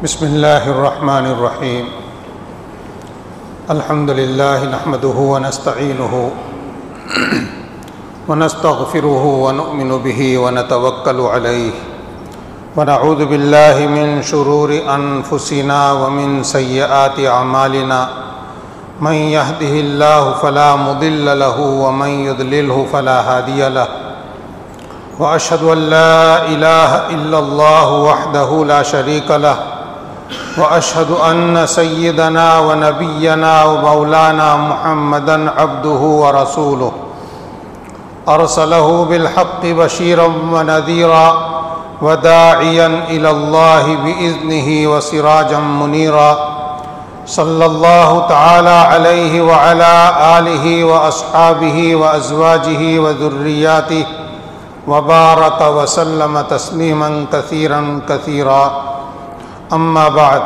بسم اللہ الرحمن الرحیم الحمد للہ نحمده ونستعینه ونستغفره ونؤمن به ونتوکل علیہ ونعوذ باللہ من شرور انفسنا ومن سیئات اعمالنا من يهده اللہ فلا مضل له ومن يضلله فلا هادی له واشهد ان لا الہ الا اللہ وحدہ لا شریک له واشهد ان سیدنا ونبینا ومولانا محمدا عبده ورسوله ارسله بالحق بشیرا ونذیرا وداعیا الى اللہ باذنہ وسراجا منیرا صلی اللہ تعالی علیہ وعلی آلہ واصحابہ وازواجہ وذریاتہ وبارک وسلم تسلیما کثیرا کثیرا اما بعد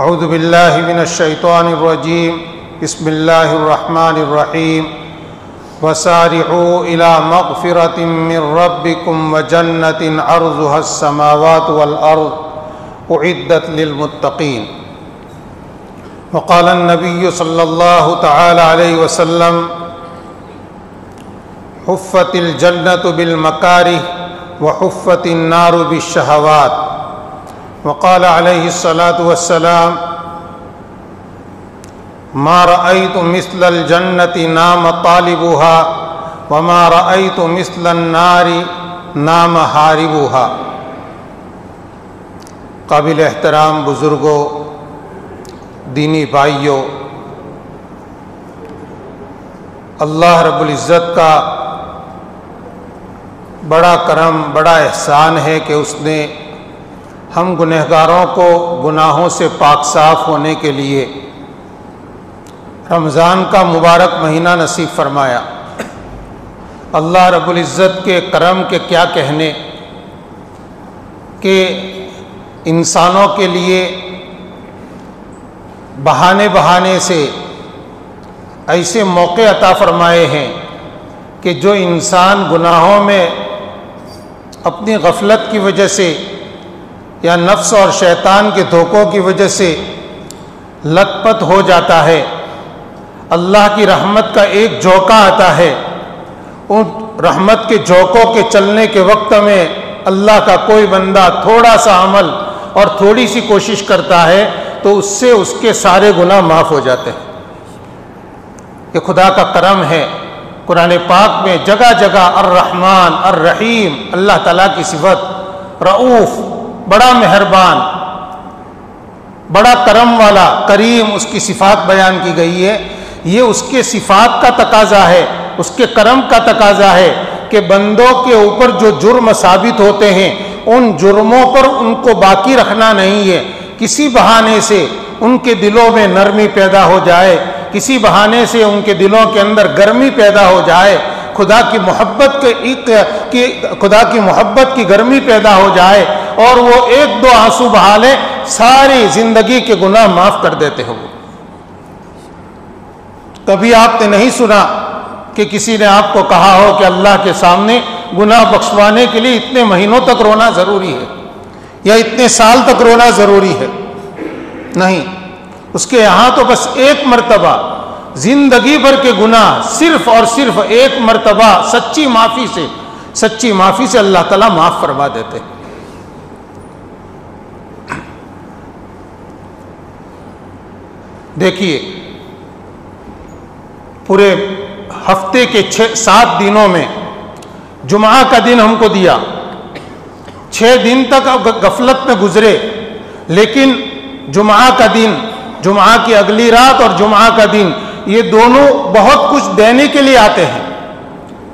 اعوذ باللہ من الشیطان الرجیم بسم اللہ الرحمن الرحیم وسارعوا الى مغفرة من ربکم وجنة عرضها السماوات والارض اعدت للمتقین وقال النبی صلی اللہ تعالی علیہ وسلم حفت الجنة بالمکارہ وحفت النار بالشہوات وقال علیہ الصلاة والسلام ما رأيت مثل الجنة نام طالبها وما رأيت مثل النار نام حاربها۔ قابل احترام بزرگوں، دینی بھائیوں، اللہ رب العزت کا بڑا کرم، بڑا احسان ہے کہ اس نے ہم گنہگاروں کو گناہوں سے پاک صاف ہونے کے لیے رمضان کا مبارک مہینہ نصیب فرمایا۔ اللہ رب العزت کے کرم کے کیا کہنے کہ انسانوں کے لیے بہانے سے ایسے موقع عطا فرمائے ہیں کہ جو انسان گناہوں میں اپنی غفلت کی وجہ سے یا نفس اور شیطان کے دھوکوں کی وجہ سے لت پت ہو جاتا ہے، اللہ کی رحمت کا ایک جھونکا آتا ہے، ان رحمت کے جھونکوں کے چلنے کے وقت میں اللہ کا کوئی بندہ تھوڑا سا عمل اور تھوڑی سی کوشش کرتا ہے تو اس سے اس کے سارے گناہ معاف ہو جاتے ہیں۔ یہ خدا کا کرم ہے۔ قرآن پاک میں جگہ جگہ الرحمن الرحیم، اللہ تعالیٰ کی صفت، رؤوف، بڑا مہربان، بڑا کرم والا، کریم، اس کی صفات بیان کی گئی ہے۔ یہ اس کے صفات کا تقاضا ہے، اس کے کرم کا تقاضا ہے کہ بندوں کے اوپر جو جرم ثابت ہوتے ہیں ان جرموں پر ان کو باقی رکھنا نہیں ہے، کسی بہانے سے ان کے دلوں میں نرمی پیدا ہو جائے، کسی بہانے سے ان کے دلوں کے اندر گرمی پیدا ہو جائے، خدا کی محبت کی گرمی پیدا ہو جائے اور وہ ایک دو آنسو بہا لیں، ساری زندگی کے گناہ معاف کر دیتے ہیں۔ کبھی آپ نے نہیں سنا کہ کسی نے آپ کو کہا ہو کہ اللہ کے سامنے گناہ بخشوانے کے لیے اتنے مہینوں تک رونا ضروری ہے یا اتنے سال تک رونا ضروری ہے؟ نہیں، اس کے یہاں تو بس ایک مرتبہ زندگی بھر کے گناہ صرف اور صرف ایک مرتبہ سچی معافی سے اللہ تعالیٰ معاف فرما دیتے۔ دیکھیے، پورے ہفتے کے 7 دنوں میں جمعہ کا دن ہم کو دیا، 6 دن تک غفلت میں گزرے، لیکن جمعہ کا دن، جمعہ کی اگلی رات اور جمعہ کا دن، یہ دونوں بہت کچھ دینے کے لیے آتے ہیں۔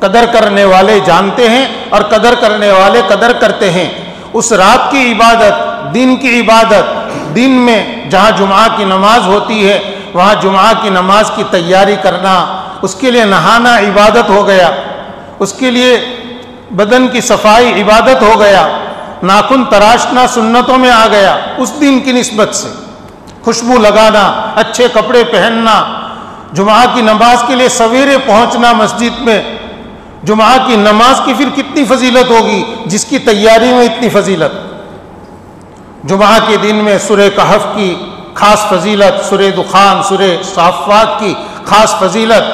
قدر کرنے والے جانتے ہیں اور قدر کرنے والے قدر کرتے ہیں۔ اس رات کی عبادت، دن کی عبادت، دن میں جہاں جمعہ کی نماز ہوتی ہے وہاں جمعہ کی نماز کی تیاری کرنا، اس کے لیے نہانا عبادت ہو گیا، اس کے لیے بدن کی صفائی عبادت ہو گیا، ناخن تراشنا سنتوں میں آ گیا۔ اس دن کی نسبت سے خوشبو لگانا، اچھے کپڑے پہننا، جمعہ کی نماز کے لیے سویرے پہنچنا مسجد میں، جمعہ کی نماز کی پھر کتنی فضیلت ہوگی جس کی تیاری میں اتنی فضیلت۔ جمعہ کے دن میں سورہ کہف کی خاص فضیلت، سورہ دخان، سورہ صافات کی خاص فضیلت،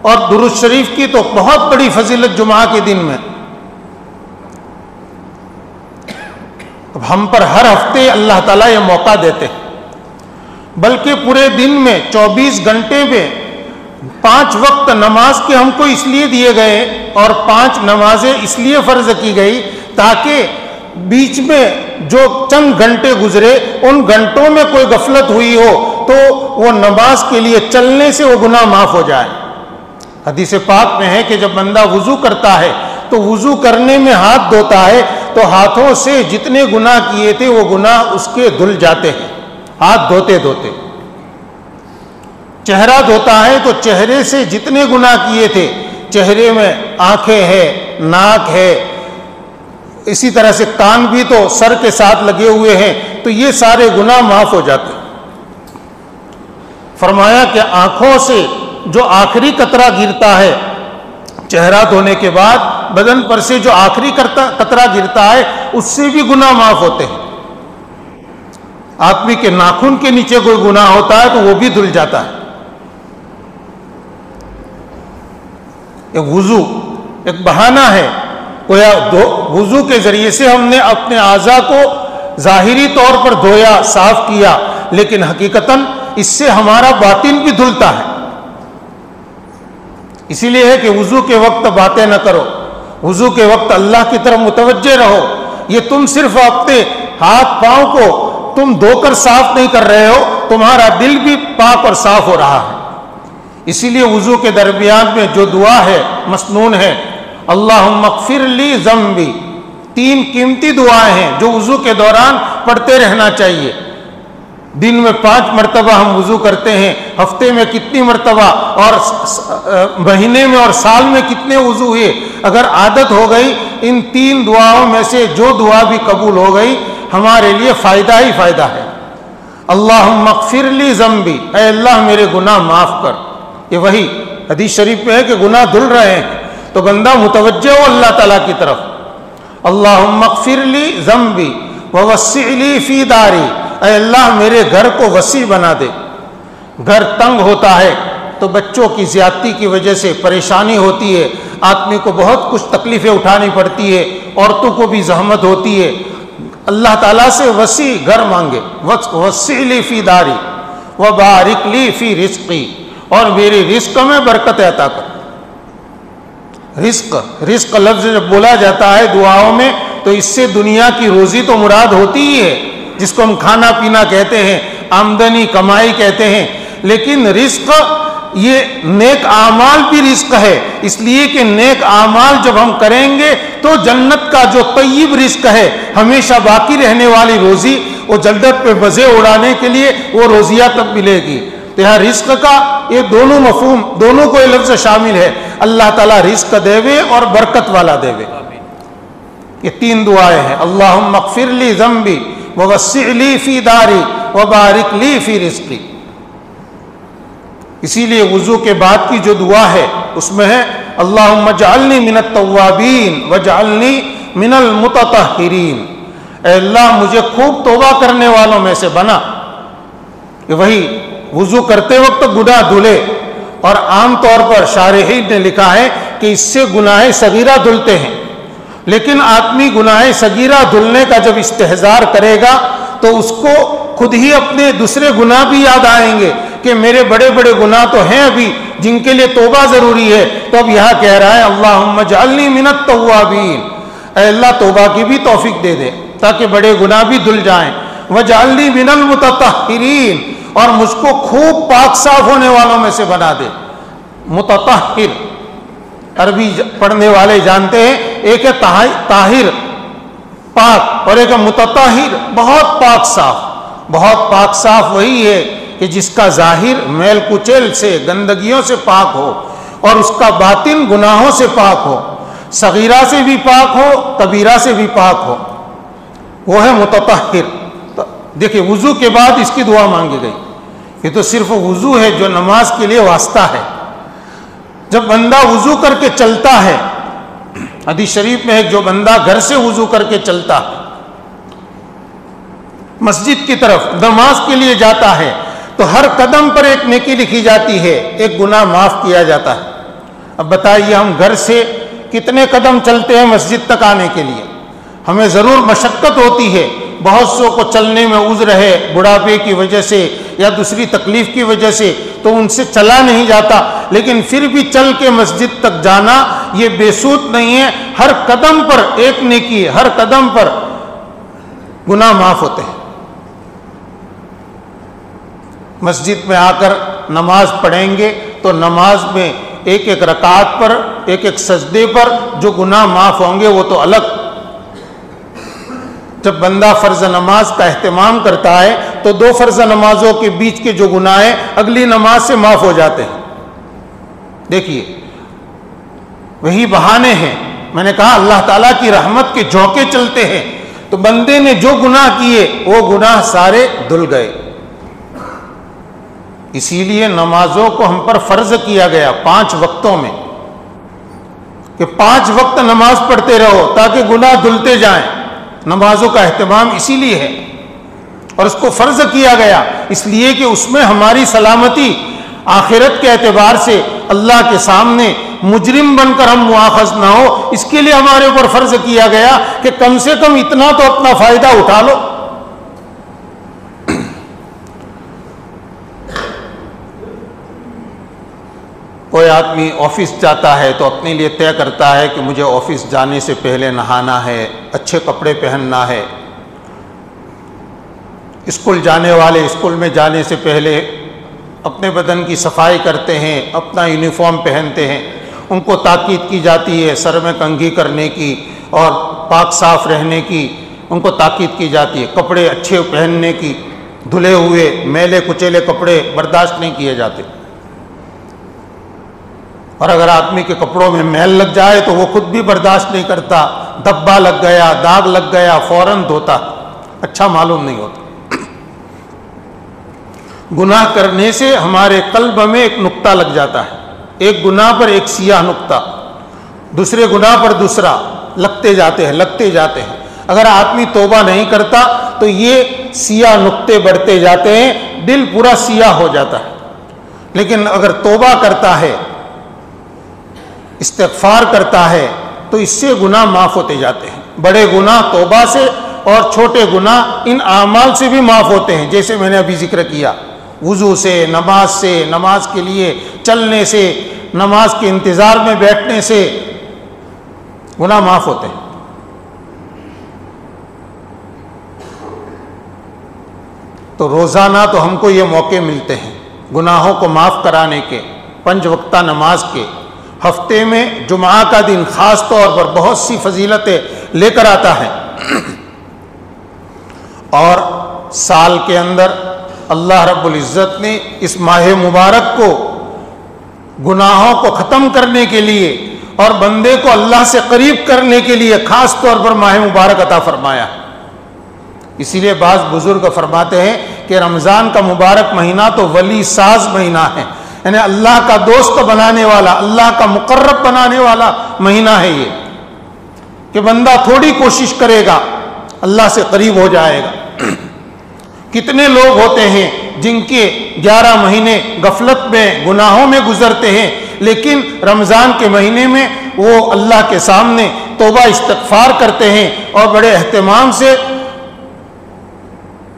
اور درود شریف کی تو بہت بڑی فضیلت جمعہ کے دن میں۔ اب ہم پر ہر ہفتے اللہ تعالیٰ یہ موقع دیتے ہیں، بلکہ پورے دن میں 24 گھنٹے میں 5 وقت نماز کے ہم کو اس لیے دیے گئے، اور 5 نمازیں اس لیے فرض کی گئی تاکہ بیچ میں جو چند گھنٹے گزرے ان گھنٹوں میں کوئی غفلت ہوئی ہو تو وہ نماز کے لیے چلنے سے وہ گناہ معاف ہو جائے۔ حدیث پاک میں ہے کہ جب بندہ وضو کرتا ہے تو وضو کرنے میں ہاتھ دھوتا ہے تو ہاتھوں سے جتنے گناہ کیے تھے وہ گناہ اس کے دھل جاتے ہیں، ہاتھ دھوتے دھوتے۔ چہرہ دھوتا ہے تو چہرے سے جتنے گناہ کیے تھے، چہرے میں آنکھیں ہے، ناک ہے، اسی طرح سے کان بھی تو سر کے ساتھ لگے ہوئے ہیں، تو یہ سارے گناہ معاف ہو جاتے ہیں۔ فرمایا کہ آنکھوں سے جو آخری قطرہ گرتا ہے چہرہ دھونے کے بعد، بدن پر سے جو آخری قطرہ گرتا ہے اس سے بھی گناہ معاف ہوتے ہیں۔ آدمی کے ناخن کے نیچے کوئی گناہ ہوتا ہے تو وہ بھی دھل جاتا ہے۔ ایک وضو ایک بہانہ ہے، وضو کے ذریعے سے ہم نے اپنے اعضاء کو ظاہری طور پر دھویا، صاف کیا، لیکن حقیقتاً اس سے ہمارا باطن بھی دھلتا ہے۔ اسی لیے ہے کہ وضو کے وقت باتیں نہ کرو، وضو کے وقت اللہ کی طرف متوجہ رہو۔ یہ تم صرف اپنے ہاتھ پاؤں کو تم دھو کر صاف نہیں کر رہے ہو، تمہارا دل بھی پاک اور صاف ہو رہا ہے۔ اسی لیے وضو کے درمیان میں جو دعا ہے مسنون ہے، اللہم اغفر لی ذنبی، 3 قیمتی دعائیں ہیں جو وضو کے دوران پڑھتے رہنا چاہیے۔ دن میں 5 مرتبہ ہم وضو کرتے ہیں، ہفتے میں کتنی مرتبہ، اور مہینے میں اور سال میں کتنے وضو ہوئے۔ اگر عادت ہو گئی ان 3 دعاؤں میں سے جو دعا بھی قبول ہو گئی ہمارے لیے فائدہ ہی فائدہ ہے۔ اللہم اغفر لی ذنبی، اے اللہ میرے گناہ معاف کر۔ یہ وہی حدیث شریف میں ہے کہ گناہ دھل رہے ہیں تو بندہ متوجہ ہو اللہ تعالیٰ کی طرف۔ اللہم اغفر لی ذنبی ووسع لی فی داری، اے اللہ میرے گھر کو وسیع بنا دے۔ گھر تنگ ہوتا ہے تو بچوں کی زیادتی کی وجہ سے پریشانی ہوتی ہے، آدمی کو بہت کچھ تکلیفیں اٹھانی پڑتی ہے، عورتوں کو بھی زحمت ہوتی ہے۔ اللہ تعالیٰ سے وسیع گھر مانگے، وسع لی فی داری وبارک لی فی رزقی، اور میرے رزق میں برکت عطا کر۔ رزق لفظ جب بولا جاتا ہے دعاؤں میں تو اس سے دنیا کی روزی تو مراد ہوتی ہی ہے، جس کو ہم کھانا پینا کہتے ہیں، آمدنی کمائی کہتے ہیں، لیکن رزق یہ نیک اعمال بھی رزق ہے، اس لیے کہ نیک اعمال جب ہم کریں گے تو جنت کا جو طیب رزق ہے، ہمیشہ باقی رہنے والی روزی، وہ جنت پہ مزے اڑانے کے لیے وہ روزیہ تب ملے گی۔ تو یہاں رزق کا یہ دونوں مفہوم، دونوں کو یہ لفظ شامل ہے، اللہ تعالیٰ رزق دے وے اور برکت والا دے وے۔ یہ 3 دعائیں ہیں، اللہم اغفر لی ذنبی ووسع لی فی داری وبارک لی فی رزقی۔ اسی لیے وضو کے بعد کی جو دعا ہے اس میں ہے اللہم اجعلنی من التوابین واجعلنی من المتطہرین، اے اللہ مجھے خوب توبہ کرنے والوں میں سے بنا۔ کہ وہی وضو کرتے وقت گناہ دھلے، اور عام طور پر شارحین نے لکھا ہے کہ اس سے گناہ صغیرہ دھلتے ہیں، لیکن آدمی گناہ صغیرہ دھلنے کا جب استحضار کرے گا تو اس کو خود ہی اپنے دوسرے گناہ بھی یاد آئیں گے کہ میرے بڑے بڑے گناہ تو ہیں ابھی جن کے لیے توبہ ضروری ہے۔ تو اب یہاں کہہ رہا ہے اللہم اجعلنی من التوابین، اے اللہ توبہ کی بھی توفیق دے دے تاکہ بڑے گناہ بھی دھل جائیں۔ وجعلنی من المتطہرین، اور مجھ کو خوب پاک صاف ہونے والوں میں سے بنا دے۔ متطہر عربی پڑھنے والے جانتے ہیں، ایک ہے طاہر پاک، اور ایک ہے متطہر بہت پاک صاف۔ بہت پاک صاف وہی ہے کہ جس کا ظاہر میل کچیل سے، گندگیوں سے پاک ہو، اور اس کا باطن گناہوں سے پاک ہو، صغیرہ سے بھی پاک ہو، کبیرہ سے بھی پاک ہو، وہ ہے متطہر۔ دیکھیں وضو کے بعد اس کی دعا مانگی گئی۔ یہ تو صرف وضو ہے جو نماز کے لیے واسطہ ہے۔ جب بندہ وضو کر کے چلتا ہے، حدیث شریف میں ہے جو بندہ گھر سے وضو کر کے چلتا ہے مسجد کی طرف نماز کے لیے جاتا ہے تو ہر قدم پر ایک نیکی لکھی جاتی ہے، ایک گناہ معاف کیا جاتا ہے۔ اب بتائیے ہم گھر سے کتنے قدم چلتے ہیں مسجد تک آنے کے لیے؟ ہمیں ضرور مشقت ہوتی ہے، بہت سو کو چلنے میں عذر ہے، بڑھاپے کی وجہ سے یا دوسری تکلیف کی وجہ سے، تو ان سے چلا نہیں جاتا، لیکن پھر بھی چل کے مسجد تک جانا یہ بے سود نہیں ہے۔ ہر قدم پر ایک نیکی، ہر قدم پر گناہ معاف ہوتے ہیں۔ مسجد میں آ کر نماز پڑھیں گے تو نماز میں ایک ایک رکعت پر، ایک ایک سجدے پر جو گناہ معاف ہوں گے وہ تو الگ۔ جب بندہ فرض نماز کا اہتمام کرتا ہے تو دو فرض نمازوں کے بیچ کے جو گناہ ہیں اگلی نماز سے معاف ہو جاتے ہیں۔ دیکھیے وہی بہانے ہیں، میں نے کہا اللہ تعالیٰ کی رحمت کے جھونکے چلتے ہیں، تو بندے نے جو گناہ کیے وہ گناہ سارے دھل گئے۔ اسی لیے نمازوں کو ہم پر فرض کیا گیا 5 وقتوں میں، کہ 5 وقت نماز پڑھتے رہو تاکہ گناہ دھلتے جائیں۔ نمازوں کا اہتمام اسی لیے ہے، اور اس کو فرض کیا گیا اس لیے کہ اس میں ہماری سلامتی آخرت کے اعتبار سے اللہ کے سامنے مجرم بن کر ہم مؤاخذ نہ ہو، اس کے لیے ہمارے اوپر فرض کیا گیا کہ کم سے کم اتنا تو اپنا فائدہ اٹھا لو۔ کوئی آدمی آفس جاتا ہے تو اپنے لیے طے کرتا ہے کہ مجھے آفس جانے سے پہلے نہانا ہے، اچھے کپڑے پہننا ہے۔ اسکول جانے والے اسکول میں جانے سے پہلے اپنے بدن کی صفائی کرتے ہیں، اپنا یونیفارم پہنتے ہیں، ان کو تاکید کی جاتی ہے سر میں کنگھی کرنے کی اور پاک صاف رہنے کی، ان کو تاکید کی جاتی ہے، کپڑے اچھے پہننے کی، دھلے ہوئے میلے کچیلے کپڑے برداشت نہیں کیے جاتے۔ اور اگر آدمی کے کپڑوں میں میل لگ جائے تو وہ خود بھی برداشت نہیں کرتا، دھبا لگ گیا، داغ لگ گیا، فوراً دھوتا، اچھا معلوم نہیں ہوتا۔ گناہ کرنے سے ہمارے قلب میں ایک نقطہ لگ جاتا ہے، ایک گناہ پر ایک سیاہ نقطہ، دوسرے گناہ پر دوسرا، لگتے جاتے ہیں۔ اگر آدمی توبہ نہیں کرتا تو یہ سیاہ نقطے بڑھتے جاتے ہیں، دل پورا سیاہ ہو جاتا ہے۔ لیکن اگر توبہ کرتا ہے، استغفار کرتا ہے تو اس سے گناہ معاف ہوتے جاتے ہیں۔ بڑے گناہ توبہ سے اور چھوٹے گناہ ان اعمال سے بھی معاف ہوتے ہیں، جیسے میں نے ابھی ذکر کیا، وضو سے، نماز کے لیے چلنے سے، نماز کے انتظار میں بیٹھنے سے گناہ معاف ہوتے ہیں۔ تو روزانہ تو ہم کو یہ موقع ملتے ہیں گناہوں کو معاف کرانے کے، 5 وقتہ نماز کے۔ ہفتے میں جمعہ کا دن خاص طور پر بہت سی فضیلتیں لے کر آتا ہے، اور سال کے اندر اللہ رب العزت نے اس ماہ مبارک کو گناہوں کو ختم کرنے کے لیے اور بندے کو اللہ سے قریب کرنے کے لیے خاص طور پر ماہ مبارک عطا فرمایا۔ اسی لیے بعض بزرگ فرماتے ہیں کہ رمضان کا مبارک مہینہ تو ولی ساز مہینہ ہے، یعنی اللہ کا دوست بنانے والا، اللہ کا مقرب بنانے والا مہینہ ہے یہ، کہ بندہ تھوڑی کوشش کرے گا اللہ سے قریب ہو جائے گا۔ کتنے لوگ ہوتے ہیں جن کے 11 مہینے غفلت میں، گناہوں میں گزرتے ہیں، لیکن رمضان کے مہینے میں وہ اللہ کے سامنے توبہ استغفار کرتے ہیں اور بڑے اہتمام سے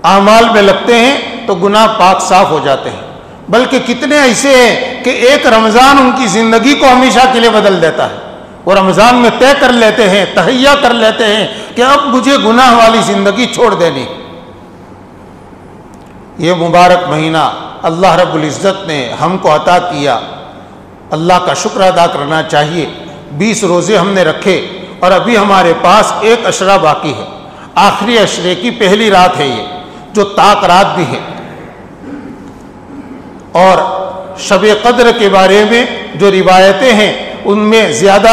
اعمال میں لگتے ہیں تو گناہ پاک صاف ہو جاتے ہیں۔ بلکہ کتنے ایسے ہیں کہ ایک رمضان ان کی زندگی کو ہمیشہ کے لیے بدل دیتا ہے۔ وہ رمضان میں طے کر لیتے ہیں، تہیہ کر لیتے ہیں کہ اب مجھے گناہ والی زندگی چھوڑ دینی۔ یہ مبارک مہینہ اللہ رب العزت نے ہم کو عطا کیا، اللہ کا شکر ادا کرنا چاہیے۔ 20 روزے ہم نے رکھے اور ابھی ہمارے پاس 1 عشرہ باقی ہے، آخری عشرے کی پہلی رات ہے یہ، جو طاق رات بھی ہے۔ اور شب قدر کے بارے میں جو روایتیں ہیں ان میں زیادہ،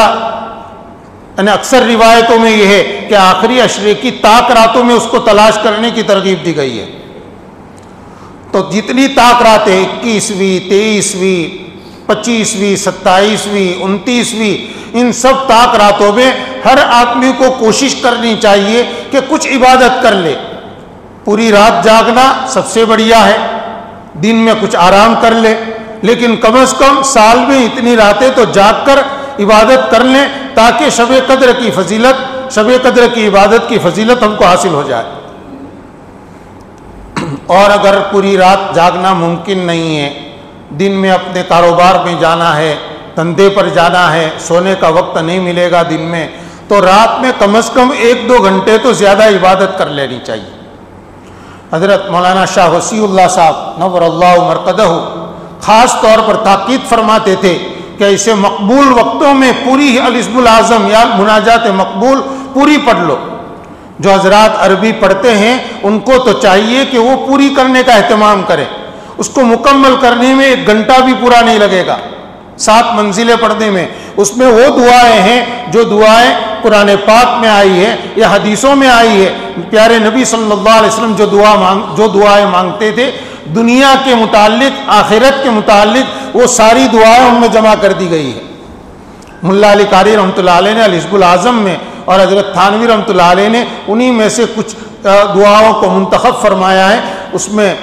یعنی اکثر روایتوں میں یہ ہے کہ آخری عشرے کی طاق راتوں میں اس کو تلاش کرنے کی ترغیب دی گئی ہے۔ تو جتنی طاق راتیں 21ویں، 23ویں، 25ویں، 27ویں، 29ویں، ان سب طاق راتوں میں ہر آدمی کو کوشش کرنی چاہیے کہ کچھ عبادت کر لے، پوری رات جاگنا سب سے بڑھیا ہے، دن میں کچھ آرام کر لے، لیکن کم از کم سال میں اتنی راتیں تو جاگ کر عبادت کر لیں تاکہ شب قدر کی فضیلت، شب قدر کی عبادت کی فضیلت ہم کو حاصل ہو جائے۔ اور اگر پوری رات جاگنا ممکن نہیں ہے، دن میں اپنے کاروبار میں جانا ہے، دھندے پر جانا ہے، سونے کا وقت نہیں ملے گا دن میں، تو رات میں کم از کم 1-2 گھنٹے تو زیادہ عبادت کر لینی چاہیے۔ حضرت مولانا شاہ وسیع اللہ صاحب نور اللہ مرقدہ خاص طور پر تاکید فرماتے تھے کہ ایسے مقبول وقتوں میں پوری الاسم العظم یا مناجات مقبول پوری پڑھ لو۔ جو حضرات عربی پڑھتے ہیں ان کو تو چاہیے کہ وہ پوری کرنے کا اہتمام کریں، اس کو مکمل کرنے میں 1 گھنٹہ بھی پورا نہیں لگے گا، 7 منزلیں پڑھنے میں۔ اس میں وہ دعائیں ہیں جو دعائیں قرآن پاک میں آئی ہے یا حدیثوں میں آئی ہے، پیارے نبی صلی اللہ علیہ وسلم جو دعائیں مانگتے تھے دنیا کے متعلق، آخرت کے متعلق، وہ ساری دعائیں ان میں جمع کر دی گئی ہے۔ ملا علی قاری رحمۃ اللہ علیہ نے الحزب العظم میں اور حضرت تھانوی رحمۃ اللہ علیہ نے انہی میں سے کچھ دعاؤں کو منتخب فرمایا ہے، اس میں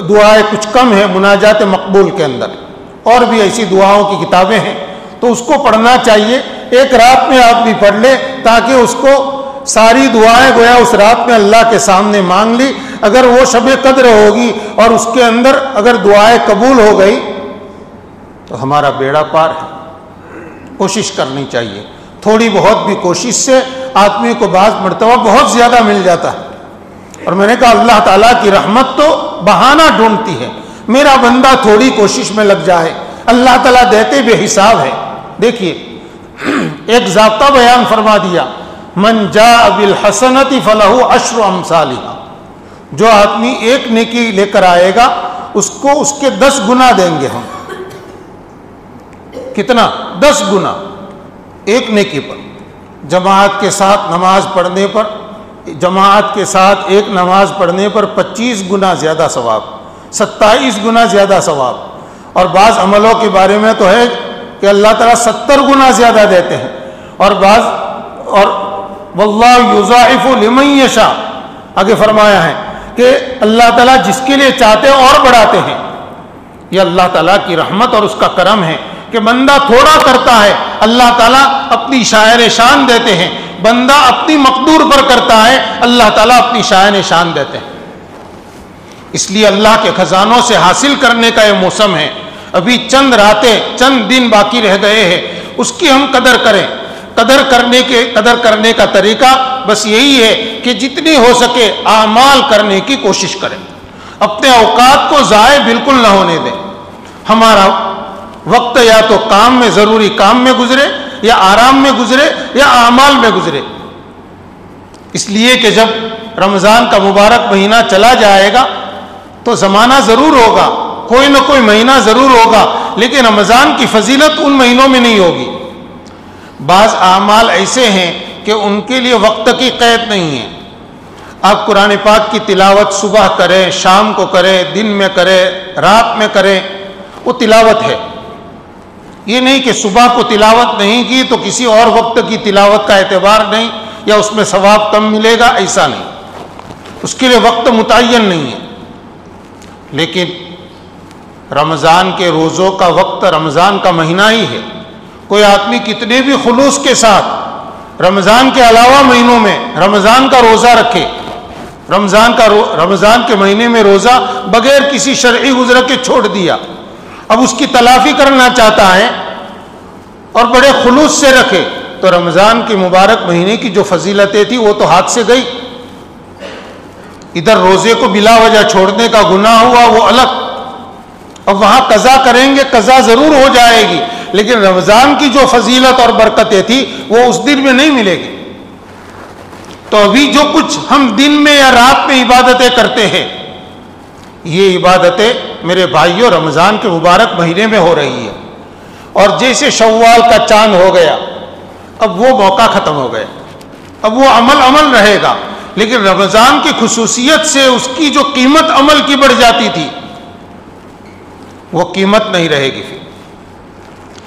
دعائیں کچھ کم ہیں مناجات مقبول کے اندر، اور بھی ایسی دعاؤں کی کتابیں ہیں، تو اس کو پڑھنا چاہیے۔ ایک رات میں آپ بھی پڑھ لیں تاکہ اس کو ساری دعائیں گویا اس رات میں اللہ کے سامنے مانگ لی۔ اگر وہ شب قدر ہوگی اور اس کے اندر اگر دعائیں قبول ہو گئی تو ہمارا بیڑا پار ہے۔ کوشش کرنی چاہیے، تھوڑی بہت بھی کوشش سے آدمی کو بعض مرتبہ بہت زیادہ مل جاتا ہے۔ اور میں نے کہا اللہ تعالیٰ کی رحمت تو بہانہ ڈھونڈتی ہے، میرا بندہ تھوڑی کوشش میں لگ جائے، اللہ تعالیٰ دیتے بے حساب ہے۔ دیکھیے ایک ضابطہ بیان فرما دیا، من جاء بالحسنۃ فلہ عشر امثالھا، جو آدمی ایک نیکی لے کر آئے گا اس کو اس کے 10 گنا دیں گے ہم۔ کتنا؟ 10 گنا ایک نیکی پر۔ جماعت کے ساتھ نماز پڑھنے پر، جماعت کے ساتھ ایک نماز پڑھنے پر 25 گنا زیادہ ثواب، 27 گنا زیادہ ثواب، اور بعض عملوں کے بارے میں تو ہے کہ اللہ تعالیٰ 70 گنا زیادہ دیتے ہیں، اور واللہ یضاعف لمن یشاء، آگے فرمایا ہے کہ اللہ تعالیٰ جس کے لیے چاہتے اور بڑھاتے ہیں۔ یہ اللہ تعالیٰ کی رحمت اور اس کا کرم ہے کہ بندہ تھوڑا کرتا ہے، اللہ تعالیٰ اپنی شاعر شان دیتے ہیں، بندہ اپنی مقدور پر کرتا ہے، اللہ تعالیٰ اپنی شاعر شان دیتے ہیں۔ اس لیے اللہ کے خزانوں سے حاصل کرنے کا یہ موسم ہے، ابھی چند راتیں، چند دن باقی رہ گئے ہیں، اس کی ہم قدر کریں۔ قدر کرنے کا طریقہ بس یہی ہے کہ جتنی ہو سکے اعمال کرنے کی کوشش کریں، اپنے اوقات کو ضائع بالکل نہ ہونے دیں۔ ہمارا وقت یا تو کام میں، ضروری کام میں گزرے، یا آرام میں گزرے، یا اعمال میں گزرے۔ اس لیے کہ جب رمضان کا مبارک مہینہ چلا جائے گا تو زمانہ ضرور ہوگا، کوئی نہ کوئی مہینہ ضرور ہوگا، لیکن رمضان کی فضیلت ان مہینوں میں نہیں ہوگی۔ بعض اعمال ایسے ہیں کہ ان کے لیے وقت کی قید نہیں ہے۔ آپ قرآن پاک کی تلاوت صبح کریں، شام کو کریں، دن میں کریں، رات میں کریں، وہ تلاوت ہے۔ یہ نہیں کہ صبح کو تلاوت نہیں کی تو کسی اور وقت کی تلاوت کا اعتبار نہیں یا اس میں ثواب کم ملے گا، ایسا نہیں، اس کے لیے وقت متعین نہیں ہے۔ لیکن رمضان کے روزوں کا وقت رمضان کا مہینہ ہی ہے۔ کوئی آدمی کتنے بھی خلوص کے ساتھ رمضان کے علاوہ مہینوں میں رمضان کا روزہ رکھے، رمضان کے مہینے میں روزہ بغیر کسی شرعی عذر کے چھوڑ دیا، اب اس کی تلافی کرنا چاہتا ہے اور بڑے خلوص سے رکھے، تو رمضان کے مبارک مہینے کی جو فضیلتیں تھی وہ تو ہاتھ سے گئی۔ ادھر روزے کو بلا وجہ چھوڑنے کا گناہ ہوا وہ الگ، اب وہاں قضا کریں گے، قضا ضرور ہو جائے گی، لیکن رمضان کی جو فضیلت اور برکتیں تھی وہ اس دن میں نہیں ملے گی۔ تو ابھی جو کچھ ہم دن میں یا رات میں عبادتیں کرتے ہیں، یہ عبادتیں میرے بھائیوں رمضان کے مبارک مہینے میں ہو رہی ہے۔ اور جیسے شوال کا چاند ہو گیا، اب وہ موقع ختم ہو گیا، اب وہ عمل رہے گا، لیکن رمضان کی خصوصیت سے اس کی جو قیمت عمل کی بڑھ جاتی تھی وہ قیمت نہیں رہے گی پھر۔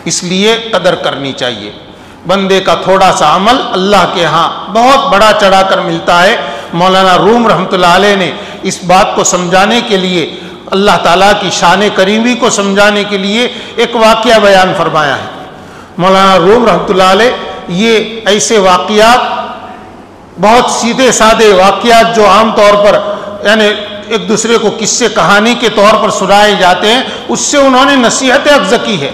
اس لیے قدر کرنی چاہیے۔ بندے کا تھوڑا سا عمل اللہ کے ہاں بہت بڑا چڑھا کر ملتا ہے۔ مولانا روم رحمۃ اللہ علیہ نے اس بات کو سمجھانے کے لیے، اللہ تعالیٰ کی شان کریمی کو سمجھانے کے لیے ایک واقعہ بیان فرمایا ہے۔ مولانا روم رحمۃ اللہ علیہ یہ ایسے واقعات، بہت سیدھے سادے واقعات جو عام طور پر یعنی ایک دوسرے کو قصے کہانی کے طور پر سنائے جاتے ہیں، اس سے انہوں نے نصیحت اخذ کی ہے۔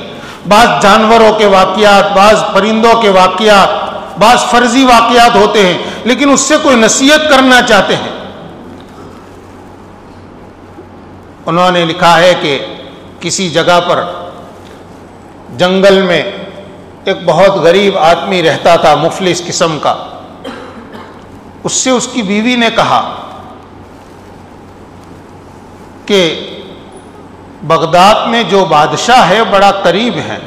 بعض جانوروں کے واقعات، بعض پرندوں کے واقعات، بعض فرضی واقعات ہوتے ہیں، لیکن اس سے کوئی نصیحت کرنا چاہتے ہیں۔ انہوں نے لکھا ہے کہ کسی جگہ پر جنگل میں ایک بہت غریب آدمی رہتا تھا، مفلس قسم کا۔ اس سے اس کی بیوی نے کہا کہ بغداد میں جو بادشاہ ہے بڑا قریب ہے،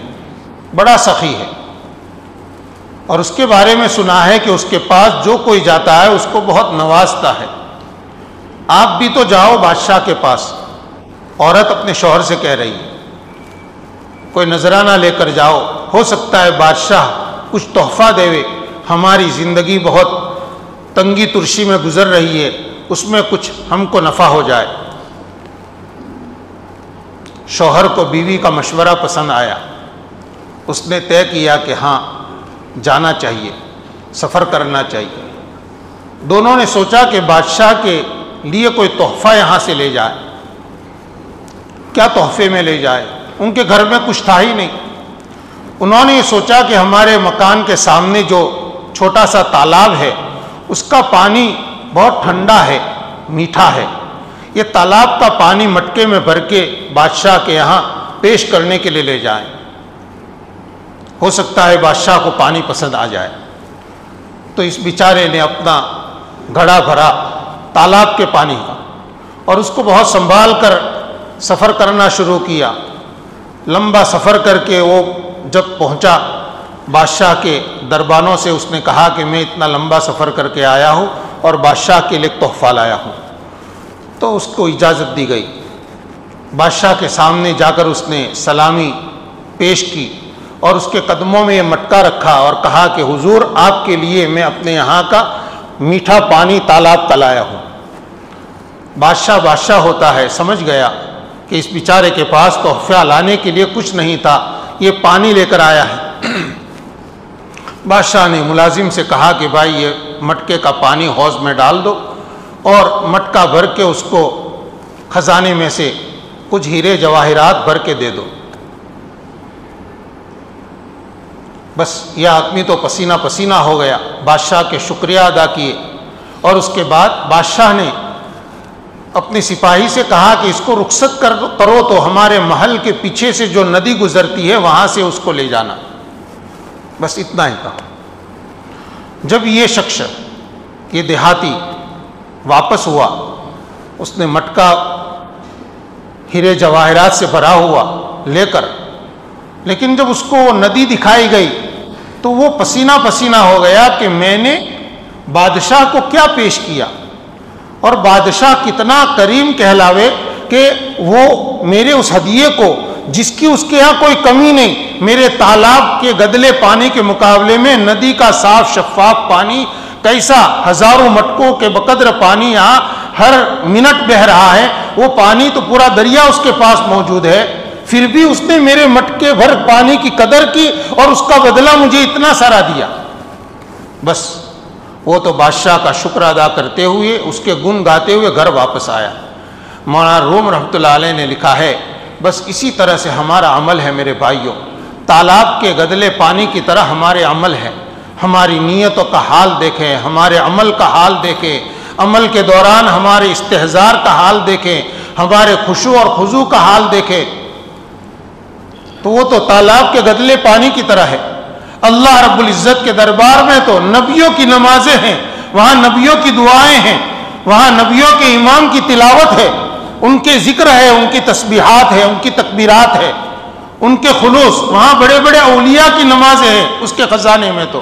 بڑا سخی ہے، اور اس کے بارے میں سنا ہے کہ اس کے پاس جو کوئی جاتا ہے اس کو بہت نوازتا ہے، آپ بھی تو جاؤ بادشاہ کے پاس۔ عورت اپنے شوہر سے کہہ رہی ہے کوئی نذرانہ لے کر جاؤ، ہو سکتا ہے بادشاہ کچھ تحفہ دے، ہماری زندگی بہت تنگی ترشی میں گزر رہی ہے، اس میں کچھ ہم کو نفع ہو جائے۔ شوہر کو بیوی کا مشورہ پسند آیا، اس نے طے کیا کہ ہاں جانا چاہیے، سفر کرنا چاہیے۔ دونوں نے سوچا کہ بادشاہ کے لیے کوئی تحفہ یہاں سے لے جائے۔ کیا تحفے میں لے جائے؟ ان کے گھر میں کچھ تھا ہی نہیں۔ انہوں نے یہ سوچا کہ ہمارے مکان کے سامنے جو چھوٹا سا تالاب ہے اس کا پانی بہت ٹھنڈا ہے، میٹھا ہے، یہ تالاب کا پانی مٹکے میں بھر کے بادشاہ کے یہاں پیش کرنے کے لیے لے جائیں، ہو سکتا ہے بادشاہ کو پانی پسند آ جائے۔ تو اس بیچارے نے اپنا گھڑا بھرا تالاب کے پانی کا اور اس کو بہت سنبھال کر سفر کرنا شروع کیا۔ لمبا سفر کر کے وہ جب پہنچا بادشاہ کے دربانوں سے اس نے کہا کہ میں اتنا لمبا سفر کر کے آیا ہوں اور بادشاہ کے لیے تحفہ لایا ہوں۔ تو اس کو اجازت دی گئی۔ بادشاہ کے سامنے جا کر اس نے سلامی پیش کی اور اس کے قدموں میں یہ مٹکا رکھا اور کہا کہ حضور آپ کے لیے میں اپنے یہاں کا میٹھا پانی تالاب کا لایا ہوں۔ بادشاہ ہوتا ہے، سمجھ گیا کہ اس بیچارے کے پاس تحفہ لانے کے لیے کچھ نہیں تھا، یہ پانی لے کر آیا ہے۔ بادشاہ نے ملازم سے کہا کہ بھائی یہ مٹکے کا پانی حوض میں ڈال دو اور مٹکا بھر کے اس کو خزانے میں سے کچھ ہیرے جواہرات بھر کے دے دو۔ بس یہ آدمی تو پسینہ پسینہ ہو گیا، بادشاہ کے شکریہ ادا کیے، اور اس کے بعد بادشاہ نے اپنے سپاہی سے کہا کہ اس کو رخصت کرو تو ہمارے محل کے پیچھے سے جو ندی گزرتی ہے وہاں سے اس کو لے جانا۔ بس اتنا ہی کہا۔ جب یہ شخص، یہ دیہاتی واپس ہوا، اس نے مٹکا ہیرے جواہرات سے بھرا ہوا لے کر، لیکن جب اس کو وہ ندی دکھائی گئی تو وہ پسینہ پسینہ ہو گیا کہ میں نے بادشاہ کو کیا پیش کیا، اور بادشاہ کتنا کریم کہلاوے کہ وہ میرے اس ہدیے کو، جس کی اس کے یہاں کوئی کمی نہیں، میرے تالاب کے گدلے پانی کے مقابلے میں ندی کا صاف شفاف پانی کیسا، ہزاروں مٹکوں کے بقدر پانی یہاں ہر منٹ بہہ رہا ہے، وہ پانی تو پورا دریا اس کے پاس موجود ہے، پھر بھی اس نے میرے مٹکے بھر پانی کی قدر کی اور اس کا بدلہ مجھے اتنا سارا دیا۔ بس وہ تو بادشاہ کا شکر ادا کرتے ہوئے، اس کے گن گاتے ہوئے گھر واپس آیا۔ مولانا روم رحمۃ اللہ علیہ نے لکھا ہے بس اسی طرح سے ہمارا عمل ہے میرے بھائیوں، تالاب کے گدلے پانی کی طرح ہمارے عمل ہے۔ ہماری نیتوں کا حال دیکھیں، ہمارے عمل کا حال دیکھیں، عمل کے دوران ہمارے استحضار کا حال دیکھیں، ہمارے خشوع اور خضوع کا حال دیکھیں، تو وہ تو تالاب کے گدلے پانی کی طرح ہے۔ اللہ رب العزت کے دربار میں تو نبیوں کی نمازیں ہیں، وہاں نبیوں کی دعائیں ہیں، وہاں نبیوں کے امام کی تلاوت ہے، ان کے ذکر ہے، ان کی تسبیحات ہے، ان کی تکبیرات ہے، ان کے خلوص، وہاں بڑے بڑے اولیاء کی نمازیں ہیں اس کے خزانے میں تو۔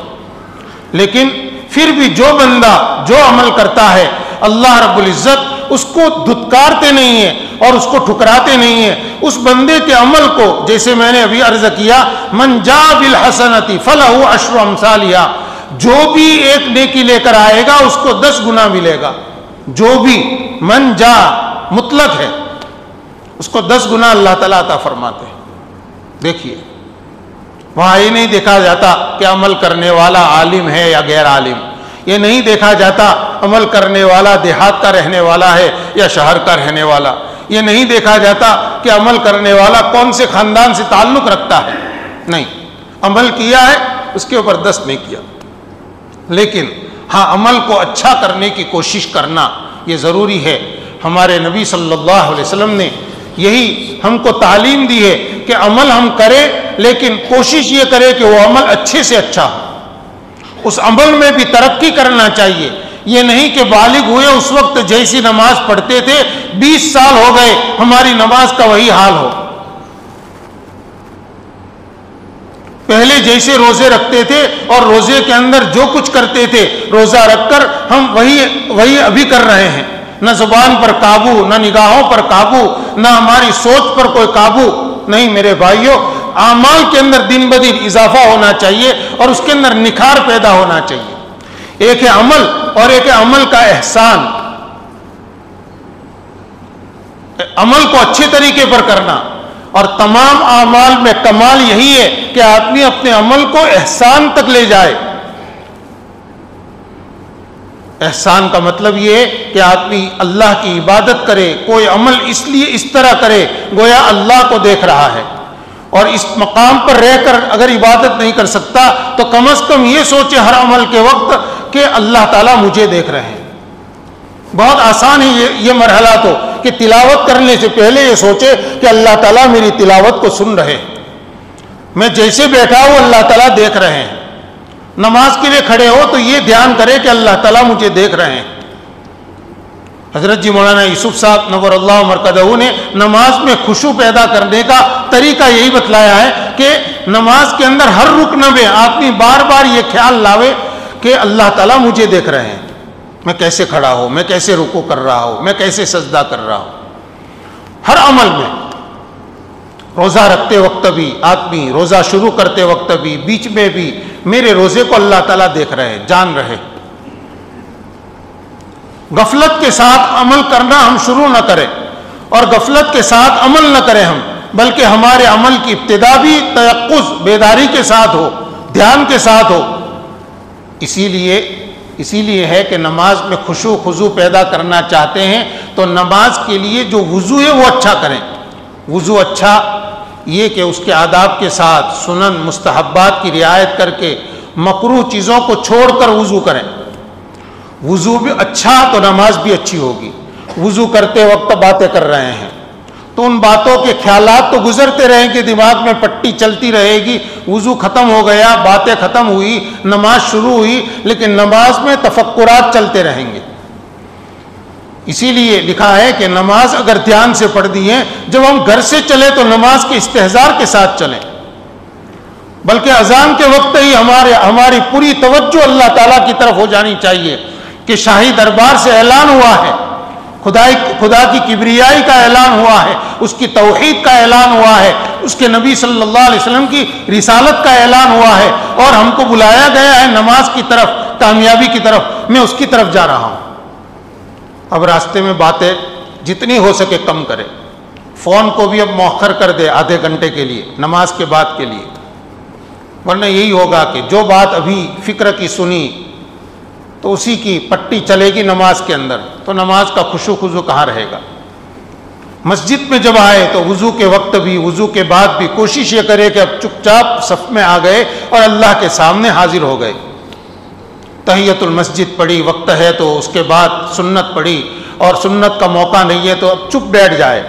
لیکن پھر بھی جو بندہ جو عمل کرتا ہے اللہ رب العزت اس کو دھتکارتے نہیں ہیں اور اس کو ٹھکراتے نہیں ہیں، اس بندے کے عمل کو، جیسے میں نے ابھی عرض کیا، من جاء بالحسنۃ فلہ عشر امثالھا، جو بھی ایک نیکی لے کر آئے گا اس کو 10 گنا ملے گا۔ جو بھی من جا مطلق ہے اس کو 10 گنا اللہ تعالیٰ عطا فرماتے ہیں. دیکھیے وہاں یہ نہیں دیکھا جاتا کہ عمل کرنے والا عالم ہے یا غیر عالم، یہ نہیں دیکھا جاتا عمل کرنے والا دیہات کا رہنے والا ہے یا شہر کا رہنے والا، یہ نہیں دیکھا جاتا کہ عمل کرنے والا کون سے خاندان سے تعلق رکھتا ہے. نہیں، عمل کیا ہے اس کے اوپر 10 نہیں کیا، لیکن ہاں عمل کو اچھا کرنے کی کوشش کرنا یہ ضروری ہے. ہمارے نبی صلی اللہ علیہ وسلم نے یہی ہم کو تعلیم دی ہے کہ عمل ہم کریں لیکن کوشش یہ کرے کہ وہ عمل اچھے سے اچھا ہو. اس عمل میں بھی ترقی کرنا چاہیے. یہ نہیں کہ بالغ ہوئے اس وقت جیسی نماز پڑھتے تھے 20 سال ہو گئے ہماری نماز کا وہی حال ہو. پہلے جیسے روزے رکھتے تھے اور روزے کے اندر جو کچھ کرتے تھے روزہ رکھ کر ہم وہی ابھی کر رہے ہیں. نہ زبان پر قابو، نہ نگاہوں پر قابو، نہ ہماری سوچ پر کوئی قابو نہیں. میرے بھائیوں، اعمال کے اندر دن بدن اضافہ ہونا چاہیے اور اس کے اندر نکھار پیدا ہونا چاہیے. ایک ہے عمل اور ایک ہے عمل کا احسان. عمل کو اچھے طریقے پر کرنا، اور تمام اعمال میں کمال یہی ہے کہ آدمی اپنے عمل کو احسان تک لے جائے. احسان کا مطلب یہ ہے کہ آدمی اللہ کی عبادت کرے، کوئی عمل اس طرح کرے گویا اللہ کو دیکھ رہا ہے، اور اس مقام پر رہ کر اگر عبادت نہیں کر سکتا تو کم از کم یہ سوچے ہر عمل کے وقت کہ اللہ تعالیٰ مجھے دیکھ رہے ہیں. بہت آسان ہے یہ مرحلہ تو کہ تلاوت کرنے سے پہلے یہ سوچے کہ اللہ تعالیٰ میری تلاوت کو سن رہے ہیں، میں جیسے بیٹھا ہوں اللہ تعالیٰ دیکھ رہے ہیں. نماز کے لیے کھڑے ہو تو یہ دھیان کرے کہ اللہ تعالیٰ مجھے دیکھ رہے ہیں. حضرت جی مولانا یوسف صاحب نور اللہ مرکزہ نے نماز میں خشوع پیدا کرنے کا طریقہ یہی بتلایا ہے کہ نماز کے اندر ہر رکن میں آدمی بار بار یہ خیال لاوے کہ اللہ تعالیٰ مجھے دیکھ رہے ہیں، میں کیسے کھڑا ہوں، میں کیسے رکوع کر رہا ہوں، میں کیسے سجدہ کر رہا ہوں. ہر عمل میں، روزہ رکھتے وقت بھی آدمی، روزہ شروع کرتے وقت بھی، بیچ میں بھی میرے روزے کو اللہ تعالیٰ دیکھ رہے ہیں، جان رہے. غفلت کے ساتھ عمل کرنا ہم شروع نہ کریں اور غفلت کے ساتھ عمل نہ کریں ہم، بلکہ ہمارے عمل کی ابتدا بھی تیقظ، بیداری کے ساتھ ہو، دھیان کے ساتھ ہو. اسی لیے ہے کہ نماز میں خشوع خضوع پیدا کرنا چاہتے ہیں تو نماز کے لیے جو وضو ہے وہ اچھا کریں. وضو اچھا یہ کہ اس کے آداب کے ساتھ سنن مستحبات کی رعایت کر کے مکروہ چیزوں کو چھوڑ کر وضو کریں. وضو بھی اچھا تو نماز بھی اچھی ہوگی. وضو کرتے وقت باتیں کر رہے ہیں تو ان باتوں کے خیالات تو گزرتے رہیں گے، دماغ میں پٹی چلتی رہے گی. وضو ختم ہو گیا، باتیں ختم ہوئی، نماز شروع ہوئی، لیکن نماز میں تفکرات چلتے رہیں گے. اسی لیے لکھا ہے کہ نماز اگر دھیان سے پڑھ دی ہے، جب ہم گھر سے چلے تو نماز کے استحضار کے ساتھ چلیں، بلکہ اذان کے وقت ہی ہماری پوری توجہ اللہ تعالیٰ کی طرف ہو جانی چاہیے کہ شاہی دربار سے اعلان ہوا ہے، خدا کی کبریائی کا اعلان ہوا ہے، اس کی توحید کا اعلان ہوا ہے، اس کے نبی صلی اللہ علیہ وسلم کی رسالت کا اعلان ہوا ہے، اور ہم کو بلایا گیا ہے نماز کی طرف، کامیابی کی طرف. میں اس کی طرف جا رہا ہوں. اب راستے میں باتیں جتنی ہو سکے کم کرے. فون کو بھی اب مؤخر کر دے آدھے گھنٹے کے لیے، نماز کے بعد کے لیے، ورنہ یہی ہوگا کہ جو بات ابھی فکر کی سنی تو اسی کی پٹی چلے گی نماز کے اندر، تو نماز کا خشوع خضوع کہاں رہے گا. مسجد میں جب آئے تو وضو کے وقت بھی، وضو کے بعد بھی کوشش یہ کرے کہ اب چپ چاپ صف میں آ گئے اور اللہ کے سامنے حاضر ہو گئے. تحیت المسجد پڑھی، وقت ہے تو اس کے بعد سنت پڑھی، اور سنت کا موقع نہیں ہے تو اب چپ بیٹھ جائے.